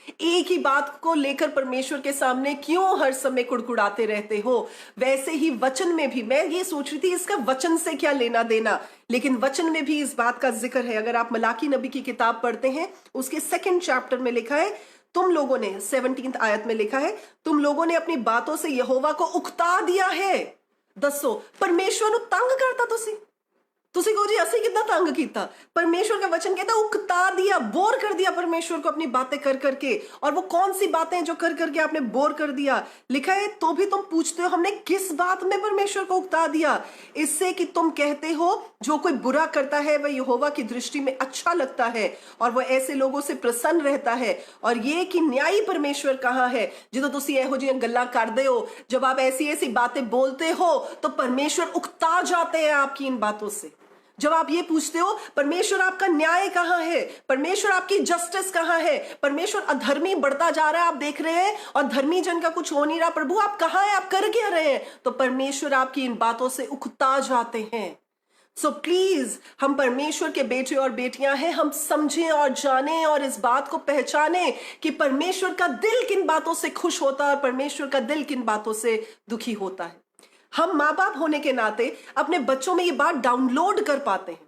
एक ही बात को लेकर परमेश्वर के सामने क्यों हर समय कुड़कुड़ाते रहते हो। वैसे ही वचन में भी मैं ये सोच रही थी इसका वचन से क्या लेना देना, लेकिन वचन में भी इस बात का जिक्र है। अगर आप मलाकी नबी की किताब पढ़ते हैं, उसके 2nd चैप्टर में लिखा है, तुम लोगों ने 17th आयत में लिखा है, तुम लोगों ने अपनी बातों से यहोवा को उकता दिया है। दसो परमेश्वर ਨੂੰ तंग करता तुसी को जी असि कितना तंग किया। परमेश्वर का वचन कहता उकता दिया, बोर कर दिया परमेश्वर को अपनी बातें कर करके। और वो कौन सी बातें जो कर करके आपने बोर कर दिया। लिखा है तो भी तुम पूछते हो हमने किस बात में परमेश्वर को उकता दिया, इससे कि तुम कहते हो जो कोई बुरा करता है वह यहोवा की दृष्टि में अच्छा लगता है और वह ऐसे लोगों से प्रसन्न रहता है। और ये कि न्यायी परमेश्वर कहाँ है जो तुसी एहो जिहियां गल्लां करदे हो, जब आप ऐसी ऐसी बातें बोलते हो तो परमेश्वर उकता जाते हैं आपकी इन बातों से। जब आप ये पूछते हो परमेश्वर आपका न्याय कहाँ है, परमेश्वर आपकी जस्टिस कहाँ है, परमेश्वर अधर्मी बढ़ता जा रहा है आप देख रहे हैं और धर्मी जन का कुछ हो नहीं रहा, प्रभु आप कहाँ हैं, आप कर क्या रहे हैं, तो परमेश्वर आपकी इन बातों से उकता जाते हैं। सो प्लीज हम परमेश्वर के बेटे और बेटियां हैं, हम समझें और जानें और इस बात को पहचानें कि परमेश्वर का दिल किन बातों से खुश होता है और परमेश्वर का दिल किन बातों से दुखी होता है। हम माँ बाप होने के नाते अपने बच्चों में ये बात डाउनलोड कर पाते हैं।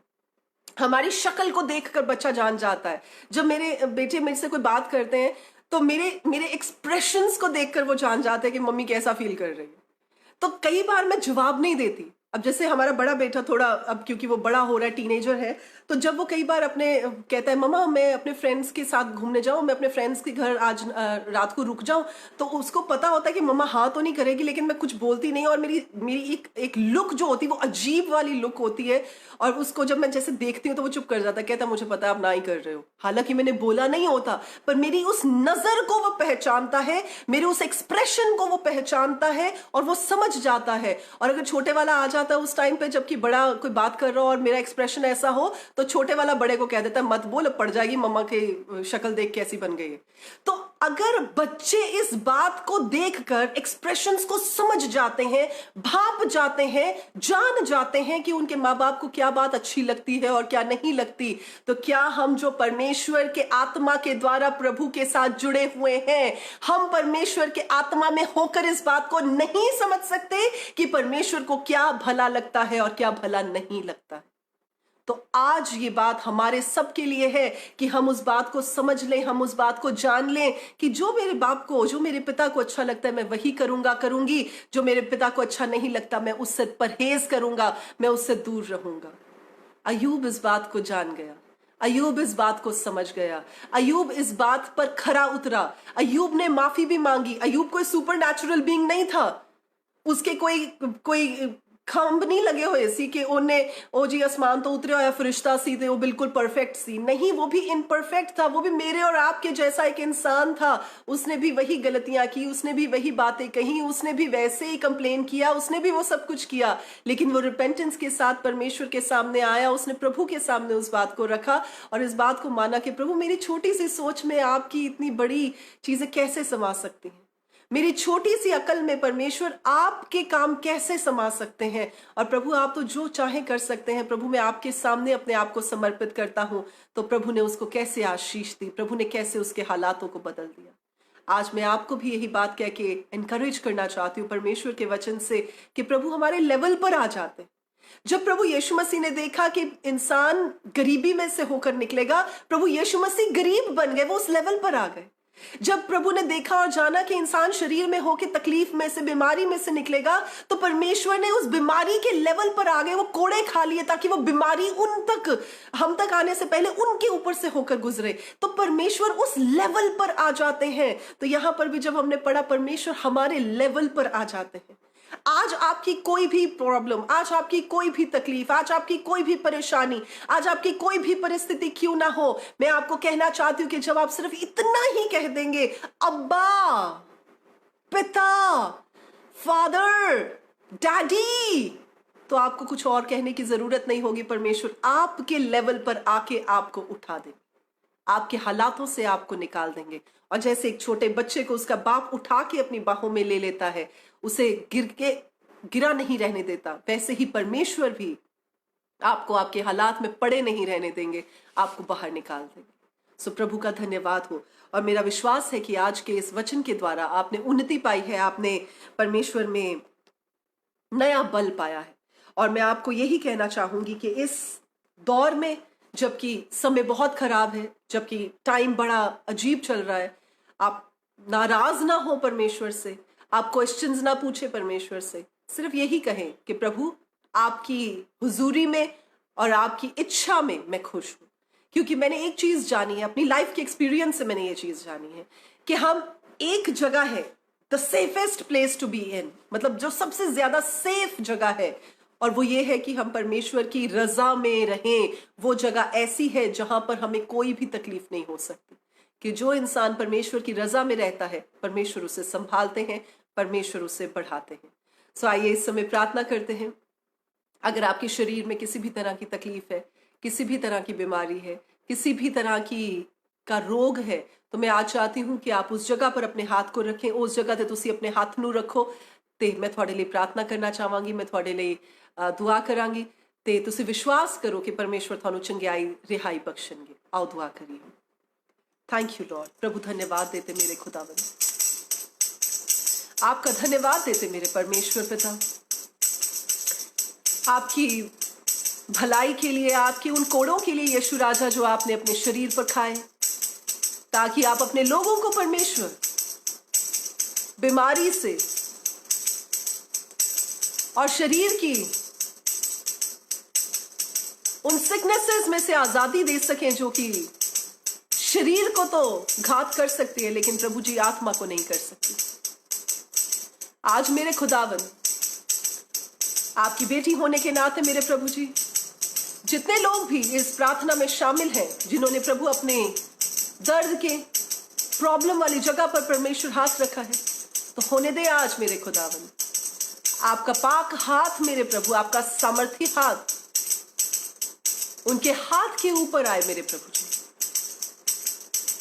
हमारी शक्ल को देखकर बच्चा जान जाता है। जब मेरे बेटे मेरे से कोई बात करते हैं तो मेरे एक्सप्रेशंस को देखकर वो जान जाते हैं कि मम्मी कैसा फील कर रही है। तो कई बार मैं जवाब नहीं देती, अब जैसे हमारा बड़ा बेटा थोड़ा, अब क्योंकि वो बड़ा हो रहा है, टीनेजर है, तो जब वो कई बार अपने कहता है मम्मा मैं अपने फ्रेंड्स के साथ घूमने जाऊं, मैं अपने फ्रेंड्स के घर आज रात को रुक जाऊं, तो उसको पता होता है कि मम्मा हाँ तो नहीं करेगी, लेकिन मैं कुछ बोलती नहीं, और मेरी मेरी एक लुक जो होती है वो अजीब वाली लुक होती है, और उसको जब मैं जैसे देखती हूँ तो वो चुप कर जाता है, कहता है मुझे पता है आप ना ही कर रहे हो, हालांकि मैंने बोला नहीं होता, पर मेरी उस नजर को वो पहचानता है, मेरे उस एक्सप्रेशन को वो पहचानता है और वो समझ जाता है। और अगर छोटे वाला आ जाता है उस टाइम पे जबकि बड़ा कोई बात कर रहा हो और मेरा एक्सप्रेशन ऐसा हो, तो छोटे वाला बड़े को कह देता है मत बोल, पड़ जाएगी मम्मा की शक्ल देख कैसी बन गई है। तो अगर बच्चे इस बात को देखकर एक्सप्रेशंस को समझ जाते हैं, भाप जाते हैं, जान जाते हैं कि उनके माँ बाप को क्या बात अच्छी लगती है और क्या नहीं लगती, तो क्या हम जो परमेश्वर के आत्मा के द्वारा प्रभु के साथ जुड़े हुए हैं, हम परमेश्वर के आत्मा में होकर इस बात को नहीं समझ सकते कि परमेश्वर को क्या भला लगता है और क्या भला नहीं लगता है? तो आज ये बात हमारे सबके लिए है कि हम उस बात को समझ लें, हम उस बात को जान लें कि जो मेरे बाप को, जो मेरे पिता को अच्छा लगता है मैं वही करूंगा, करूंगी, जो मेरे पिता को अच्छा नहीं लगता मैं उससे परहेज करूंगा, मैं उससे दूर रहूंगा। अयूब इस बात को जान गया, अयूब इस बात को समझ गया, अयूब इस बात पर खरा उतरा, अयूब ने माफी भी मांगी। अयूब कोई सुपर नेचुरल बीइंग नहीं था, उसके कोई कोई खंभ नहीं लगे हुए सी कि उन्हें ओ जी आसमान तो उतरे या फरिश्ता सी थे, वो बिल्कुल परफेक्ट सी नहीं, वो भी इनपरफेक्ट था, वो भी मेरे और आपके जैसा एक इंसान था। उसने भी वही गलतियां की, उसने भी वही बातें कही, उसने भी वैसे ही कंप्लेन किया, उसने भी वो सब कुछ किया, लेकिन वो रिपेंटेंस के साथ परमेश्वर के सामने आया, उसने प्रभु के सामने उस बात को रखा और इस बात को माना कि प्रभु मेरी छोटी सी सोच में आपकी इतनी बड़ी चीजें कैसे समा सकती हैं, मेरी छोटी सी अकल में परमेश्वर आपके काम कैसे समा सकते हैं, और प्रभु आप तो जो चाहे कर सकते हैं, प्रभु मैं आपके सामने अपने आप को समर्पित करता हूं। तो प्रभु ने उसको कैसे आशीष दी, प्रभु ने कैसे उसके हालातों को बदल दिया। आज मैं आपको भी यही बात कह के एनकरेज करना चाहती हूँ परमेश्वर के वचन से कि प्रभु हमारे लेवल पर आ जाते हैं। जब प्रभु यीशु मसीह ने देखा कि इंसान गरीबी में से होकर निकलेगा, प्रभु यीशु मसीह गरीब बन गए, वो उस लेवल पर आ गए। जब प्रभु ने देखा और जाना कि इंसान शरीर में होकर तकलीफ में से, बीमारी में से निकलेगा, तो परमेश्वर ने उस बीमारी के लेवल पर आ गए, वो कोड़े खा लिए ताकि वो बीमारी उन तक, हम तक आने से पहले उनके ऊपर से होकर गुजरे। तो परमेश्वर उस लेवल पर आ जाते हैं। तो यहां पर भी जब हमने पढ़ा परमेश्वर हमारे लेवल पर आ जाते हैं। आज आपकी कोई भी प्रॉब्लम, आज आपकी कोई भी तकलीफ, आज आपकी कोई भी परेशानी, आज आपकी कोई भी परिस्थिति क्यों ना हो, मैं आपको कहना चाहती हूं कि जब आप सिर्फ इतना ही कह देंगे अब्बा, पिता, फादर, डैडी, तो आपको कुछ और कहने की जरूरत नहीं होगी। परमेश्वर आपके लेवल पर आके आपको उठा देंगे, आपके हालातों से आपको निकाल देंगे। और जैसे एक छोटे बच्चे को उसका बाप उठा के अपनी बाहों में ले लेता है, उसे गिरा नहीं रहने देता, वैसे ही परमेश्वर भी आपको आपके हालात में पड़े नहीं रहने देंगे, आपको बाहर निकाल देंगे। सो प्रभु का धन्यवाद हो। और मेरा विश्वास है कि आज के इस वचन के द्वारा आपने उन्नति पाई है, आपने परमेश्वर में नया बल पाया है। और मैं आपको यही कहना चाहूंगी कि इस दौर में, जबकि समय बहुत खराब है, जबकि टाइम बड़ा अजीब चल रहा है, आप नाराज ना हो परमेश्वर से, आप क्वेश्चंस ना पूछे परमेश्वर से, सिर्फ यही कहें कि प्रभु आपकी हुजूरी में और आपकी इच्छा में मैं खुश हूं। क्योंकि मैंने एक चीज जानी है, अपनी लाइफ के एक्सपीरियंस से मैंने ये चीज जानी है कि हम एक जगह है, the safest place to be in, मतलब जो सबसे ज्यादा सेफ जगह है, और वो ये है कि हम परमेश्वर की रजा में रहें। वो जगह ऐसी है जहां पर हमें कोई भी तकलीफ नहीं हो सकती, कि जो इंसान परमेश्वर की रजा में रहता है, परमेश्वर उसे संभालते हैं, परमेश्वर उसे बढ़ाते हैं। सो आइए इस समय प्रार्थना करते हैं। अगर आपके शरीर में किसी भी तरह की तकलीफ है, किसी भी तरह की बीमारी है, किसी भी तरह का रोग है, तो मैं आज चाहती हूं कि आप उस जगह पर अपने हाथ को रखें। उस जगह ते तुसी अपने हाथ नू रखो ते मैं थोड़े लिए प्रार्थना करना चाहांगी, मैं थोड़े लिए दुआ करांगी ते तुसी विश्वास करो कि परमेश्वर थानू चंगियाई रिहाई बख्शणगे। आओ दुआ करिए। Thank you Lord. प्रभु धन्यवाद देते मेरे खुदावंद, आपका धन्यवाद देते मेरे परमेश्वर पिता, आपकी भलाई के लिए, आपके उन कोड़ों के लिए यीशु राजा जो आपने अपने शरीर पर खाए, ताकि आप अपने लोगों को परमेश्वर बीमारी से और शरीर की उन सिकनेसेस में से आजादी दे सकें जो कि शरीर को तो घात कर सकती है लेकिन प्रभु जी आत्मा को नहीं कर सकती। आज मेरे खुदावन, आपकी बेटी होने के नाते मेरे प्रभु जी, जितने लोग भी इस प्रार्थना में शामिल हैं, जिन्होंने प्रभु अपने दर्द के प्रॉब्लम वाली जगह पर परमेश्वर हाथ रखा है, तो होने दे आज मेरे खुदावन, आपका पाक हाथ मेरे प्रभु, आपका सामर्थी हाथ उनके हाथ के ऊपर आए मेरे प्रभु जी,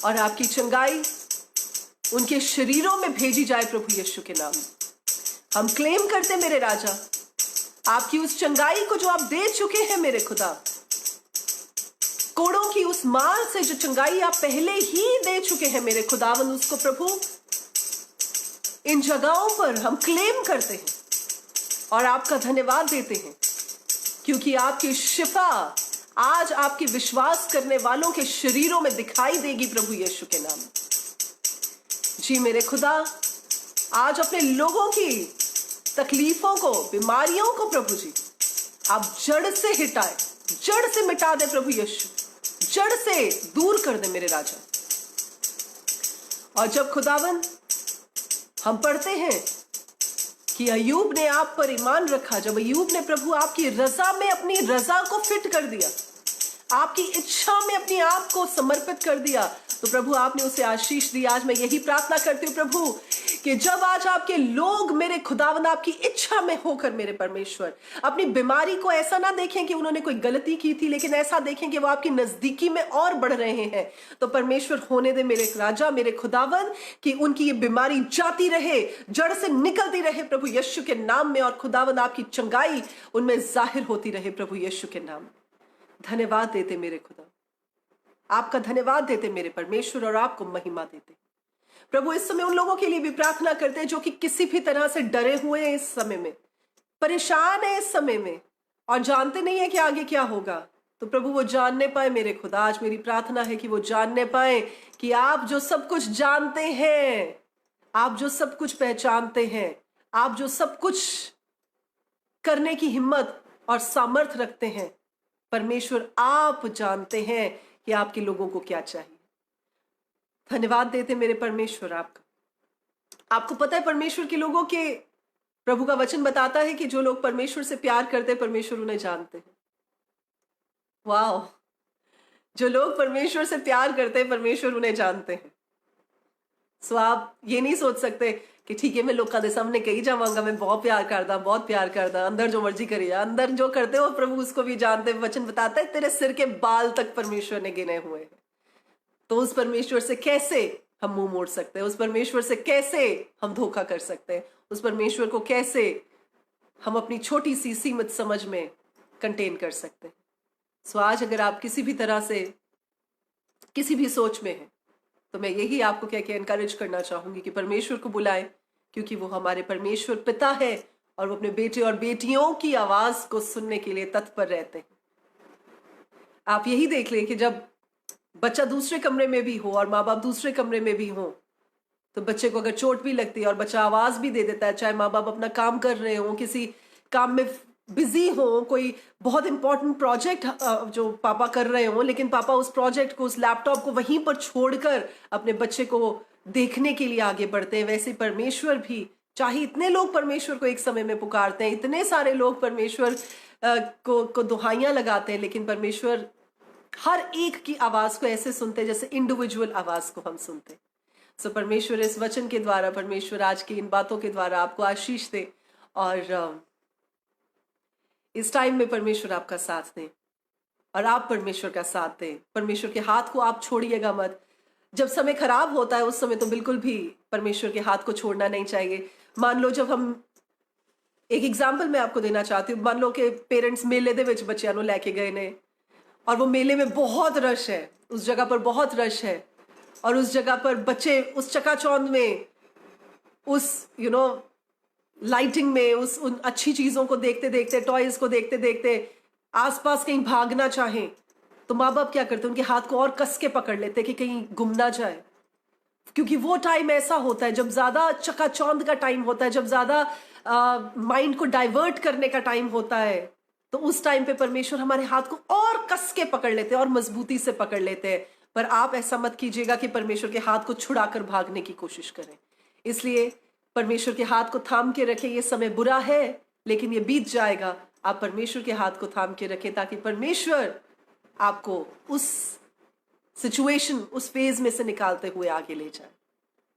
और आपकी चंगाई उनके शरीरों में भेजी जाए प्रभु यीशु के नाम में। हम क्लेम करते मेरे राजा, आपकी उस चंगाई को जो आप दे चुके हैं मेरे खुदा, कोड़ों की उस मार से जो चंगाई आप पहले ही दे चुके हैं मेरे खुदावन, उसको प्रभु इन जगहों पर हम क्लेम करते हैं और आपका धन्यवाद देते हैं, क्योंकि आपकी शिफा आज आपके विश्वास करने वालों के शरीरों में दिखाई देगी प्रभु यीशु के नाम। जी मेरे खुदा, आज अपने लोगों की तकलीफों को, बीमारियों को प्रभु जी आप जड़ से हटाए, जड़ से मिटा दे प्रभु यीशु, जड़ से दूर कर दे मेरे राजा। और जब खुदावन हम पढ़ते हैं कि अय्यूब ने आप पर ईमान रखा, जब अय्यूब ने प्रभु आपकी रजा में अपनी रजा को फिट कर दिया, आपकी इच्छा में अपने आप को समर्पित कर दिया, तो प्रभु आपने उसे आशीष दी। आज मैं यही प्रार्थना करती हूँ प्रभु कि जब आज आपके लोग मेरे खुदावन आपकी इच्छा में होकर मेरे परमेश्वर अपनी बीमारी को ऐसा ना देखें कि उन्होंने कोई गलती की थी, लेकिन ऐसा देखें कि वो आपकी नजदीकी में और बढ़ रहे हैं, तो परमेश्वर होने दे मेरे राजा, मेरे खुदावन, कि उनकी ये बीमारी जाती रहे, जड़ से निकलती रहे प्रभु यीशु के नाम में, और खुदावन आपकी चंगाई उनमें जाहिर होती रहे प्रभु यीशु के नाम। धन्यवाद देते मेरे खुदा, आपका धन्यवाद देते मेरे परमेश्वर, और आपको महिमा देते प्रभु। इस समय उन लोगों के लिए भी प्रार्थना करते हैं जो कि किसी भी तरह से डरे हुए हैं, इस समय में परेशान है, इस समय में और जानते नहीं है कि आगे क्या होगा, तो प्रभु वो जानने पाए मेरे खुदा। आज मेरी प्रार्थना है कि वो जानने पाए कि आप जो सब कुछ जानते हैं, आप जो सब कुछ पहचानते हैं, आप जो सब कुछ करने की हिम्मत और सामर्थ रखते हैं, परमेश्वर आप जानते हैं कि आपके लोगों को क्या चाहिए। धन्यवाद देते मेरे परमेश्वर आपका। आपको पता है परमेश्वर के लोगों के, प्रभु का वचन बताता है कि जो लोग परमेश्वर से प्यार करते हैं परमेश्वर उन्हें जानते हैं। वाह, जो लोग परमेश्वर से प्यार करते हैं परमेश्वर उन्हें जानते हैं। सो आप ये नहीं सोच सकते कि ठीक है मैं लोग का सामने कही जावांगा, मैं बहुत प्यार करता, बहुत प्यार करता, अंदर जो मर्जी करिए, अंदर जो करते हो प्रभु उसको भी जानते हैं। वचन बताता है तेरे सिर के बाल तक परमेश्वर ने गिने हुए हैं। तो उस परमेश्वर से कैसे हम मुंह मोड़ सकते हैं, उस परमेश्वर से कैसे हम धोखा कर सकते हैं, उस परमेश्वर को कैसे हम अपनी छोटी सी सीमित समझ में कंटेन कर सकते हैं। सो आज अगर आप किसी भी तरह से किसी भी सोच में हैं, तो मैं यही आपको कह के एनकरेज करना चाहूंगी कि परमेश्वर को बुलाएं, क्योंकि वो हमारे परमेश्वर पिता है और वो अपने बेटे और बेटियों की आवाज को सुनने के लिए तत्पर रहते हैं। आप यही देख लें कि जब बच्चा दूसरे कमरे में भी हो और माँ बाप दूसरे कमरे में भी हो, तो बच्चे को अगर चोट भी लगती है और बच्चा आवाज भी दे देता है, चाहे माँ बाप अपना काम कर रहे हो, किसी काम में बिजी हो, कोई बहुत इंपॉर्टेंट प्रोजेक्ट जो पापा कर रहे हो, लेकिन पापा उस प्रोजेक्ट को, उस लैपटॉप को वहीं पर छोड़कर अपने बच्चे को देखने के लिए आगे बढ़ते हैं। वैसे परमेश्वर भी, चाहे इतने लोग परमेश्वर को एक समय में पुकारते हैं, इतने सारे लोग परमेश्वर को दुहाइयां लगाते हैं, लेकिन परमेश्वर हर एक की आवाज को ऐसे सुनते हैं जैसे इंडिविजुअल आवाज को हम सुनते हैं। सो परमेश्वर इस वचन के द्वारा, परमेश्वर आज की इन बातों के द्वारा आपको आशीष दे, और इस टाइम में परमेश्वर आपका साथ दे और आप परमेश्वर का साथ दें। परमेश्वर के हाथ को आप छोड़िएगा मत। जब समय खराब होता है उस समय तो बिल्कुल भी परमेश्वर के हाथ को छोड़ना नहीं चाहिए। मान लो, जब हम, एक एग्जाम्पल मैं आपको देना चाहती हूँ, मान लो कि पेरेंट्स मेले दे विच बच्चों को लैके गए ने और वो मेले में बहुत रश है, उस जगह पर बहुत रश है, और उस जगह पर बच्चे उस चकाचौंध में, उस लाइटिंग में, उन अच्छी चीजों को देखते देखते, टॉयज को देखते देखते आसपास कहीं भागना चाहें, तो माँ बाप क्या करते हैं, उनके हाथ को और कस के पकड़ लेते कि कहीं गुम ना जाए। क्योंकि वो टाइम ऐसा होता है जब ज्यादा चकाचौंध का टाइम होता है, जब ज्यादा माइंड को डाइवर्ट करने का टाइम होता है, तो उस टाइम पे परमेश्वर हमारे हाथ को और कस के पकड़ लेते हैं और मजबूती से पकड़ लेते हैं। पर आप ऐसा मत कीजिएगा कि परमेश्वर के हाथ को छुड़ाकर भागने की कोशिश करें। इसलिए परमेश्वर के हाथ को थाम के रखें। ये समय बुरा है लेकिन ये बीत जाएगा। आप परमेश्वर के हाथ को थाम के रखें ताकि परमेश्वर आपको उस सिचुएशन, उस फेज में से निकालते हुए आगे ले जाए।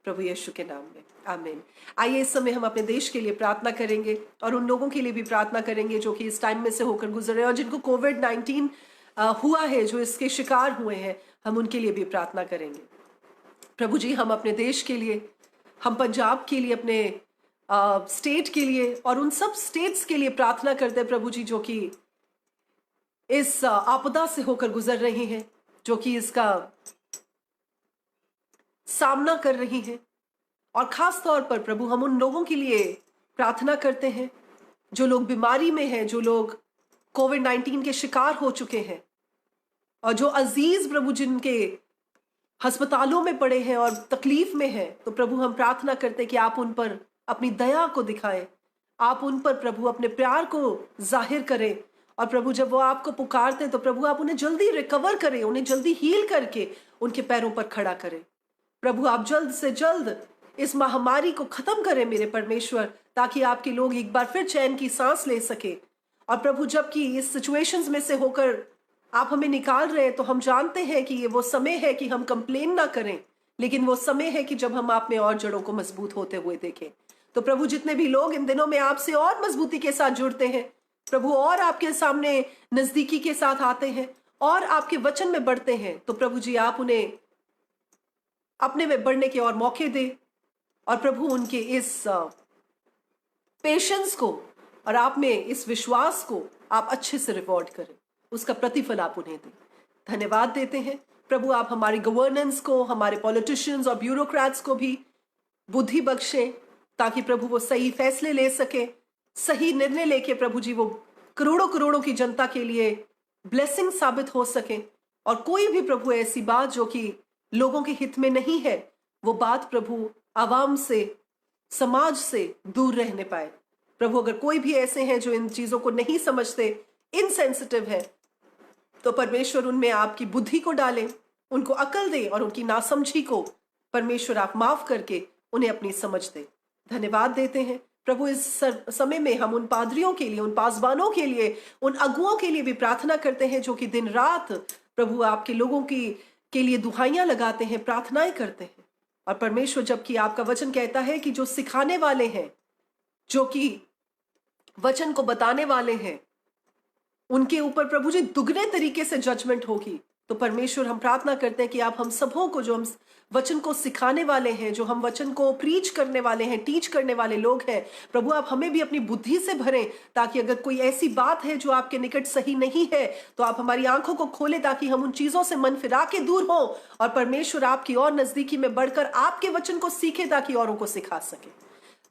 प्रभु यीशु के नाम में आमीन। आइए इस समय हम अपने देश के लिए प्रार्थना करेंगे और उन लोगों के लिए भी प्रार्थना करेंगे जो कि इस टाइम में से होकर गुजरे और जिनको कोविड-19 हुआ है, जो इसके शिकार हुए हैं, हम उनके लिए भी प्रार्थना करेंगे। प्रभु जी, हम अपने देश के लिए, हम पंजाब के लिए, अपने स्टेट के लिए और उन सब स्टेट्स के लिए प्रार्थना करते हैं प्रभु जी, जो कि इस आपदा से होकर गुजर रही हैं, जो कि इसका सामना कर रही हैं। और खास तौर पर प्रभु हम उन लोगों के लिए प्रार्थना करते हैं जो लोग बीमारी में हैं, जो लोग कोविड-19 के शिकार हो चुके हैं और जो अजीज प्रभु जिनके अस्पतालों में पड़े हैं और तकलीफ में हैं। तो प्रभु हम प्रार्थना करते हैं कि आप उन पर अपनी दया को दिखाएं, आप उन पर प्रभु अपने प्यार को जाहिर करें। और प्रभु जब वो आपको पुकारते हैं तो प्रभु आप उन्हें जल्दी रिकवर करें, उन्हें जल्दी हील करके उनके पैरों पर खड़ा करें। प्रभु आप जल्द से जल्द इस महामारी को खत्म करें मेरे परमेश्वर, ताकि आपके लोग एक बार फिर चैन की सांस ले सके। और प्रभु जबकि इस सिचुएशंस में से होकर आप हमें निकाल रहे हैं तो हम जानते हैं कि ये वो समय है कि हम कंप्लेन ना करें, लेकिन वो समय है कि जब हम आप में और जड़ों को मजबूत होते हुए देखें। तो प्रभु जितने भी लोग इन दिनों में आपसे और मजबूती के साथ जुड़ते हैं प्रभु, और आपके सामने नजदीकी के साथ आते हैं और आपके वचन में बढ़ते हैं, तो प्रभु जी आप उन्हें अपने में बढ़ने के और मौके दे। और प्रभु उनके इस पेशेंस को और आप में इस विश्वास को आप अच्छे से रिवॉर्ड करें, उसका प्रतिफल आप उन्हें दें। धन्यवाद देते हैं प्रभु, आप हमारी गवर्नेंस को, हमारे पॉलिटिशियंस और ब्यूरोक्रेट्स को भी बुद्धि बख्शें ताकि प्रभु वो सही फैसले ले सके, सही निर्णय लेके प्रभु जी वो करोड़ों करोड़ों की जनता के लिए ब्लेसिंग साबित हो सके। और कोई भी प्रभु ऐसी बात जो कि लोगों के हित में नहीं है, वो बात प्रभु आवाम से, समाज से दूर रहने पाए। प्रभु अगर कोई भी ऐसे हैं जो इन चीजों को नहीं समझते, इनसेंसिटिव है, तो परमेश्वर उनमें आपकी बुद्धि को डालें, उनको अकल दे और उनकी नासमझी को परमेश्वर आप माफ करके उन्हें अपनी समझ दे। धन्यवाद देते हैं प्रभु, इस समय में हम उन पादरियों के लिए, उन पासवानों के लिए, उन अगुओं के लिए भी प्रार्थना करते हैं जो कि दिन रात प्रभु आपके लोगों की के लिए दुहाइयां लगाते हैं, प्रार्थनाएं करते हैं। और परमेश्वर जबकि आपका वचन कहता है कि जो सिखाने वाले हैं, जो कि वचन को बताने वाले हैं, उनके ऊपर प्रभु जी दुगने तरीके से जजमेंट होगी। तो परमेश्वर हम प्रार्थना करते हैं कि आप हम सबों को, जो हम वचन को सिखाने वाले हैं, जो हम वचन को प्रीच करने वाले हैं, टीच करने वाले लोग हैं, प्रभु आप हमें भी अपनी बुद्धि से भरें, ताकि अगर कोई ऐसी बात है जो आपके निकट सही नहीं है तो आप हमारी आंखों को खोलें, ताकि हम उन चीजों से मन फिरा के दूर हों और परमेश्वर आपकी और नजदीकी में बढ़कर आपके वचन को सीखे ताकि औरों को सिखा सके।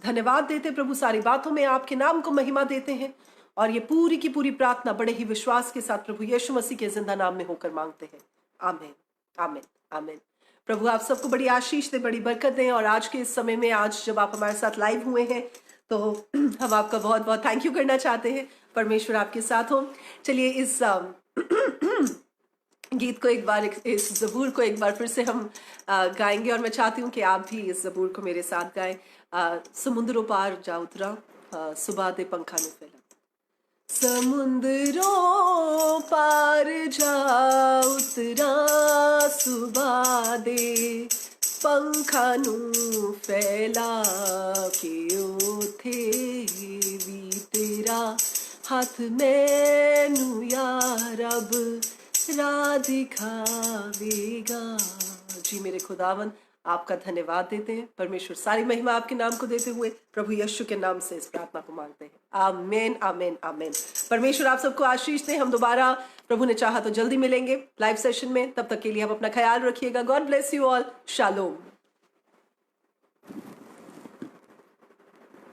धन्यवाद देते प्रभु, सारी बातों में आपके नाम को महिमा देते हैं और ये पूरी की पूरी प्रार्थना बड़े ही विश्वास के साथ प्रभु यीशु मसीह के जिंदा नाम में होकर मांगते हैं। आमीन, आमीन, आमीन। प्रभु आप सबको बड़ी आशीष दे, बड़ी बरकत दें। और आज के इस समय में, आज जब आप हमारे साथ लाइव हुए हैं, तो हम आपका बहुत बहुत थैंक यू करना चाहते हैं। परमेश्वर आपके साथ हो। चलिए इस गीत को एक बार, इस ज़बूर को एक बार फिर से हम गाएंगे और मैं चाहती हूँ कि आप भी इस ज़बूर को मेरे साथ गाएं। समुद्रों पार जा उतरा, सुबह दे पंखा ने फैला। समुद्रों पार जा उतरा, सुबह दे पंखा नू फैला के उथे भी तेरा हाथ मैनू यार अब राह दिखावेगा। जी मेरे खुदावन, आपका धन्यवाद देते हैं। परमेश्वर सारी महिमा आपके नाम को देते हुए प्रभु यीशु के नाम से इस प्रार्थना को मांगते हैं। आमीन, आमीन, आमीन। परमेश्वर आप सबको आशीष दे। हम दोबारा प्रभु ने चाहा तो जल्दी मिलेंगे लाइव सेशन में। तब तक के लिए आप अपना ख्याल रखिएगा। God bless you all. Shalom.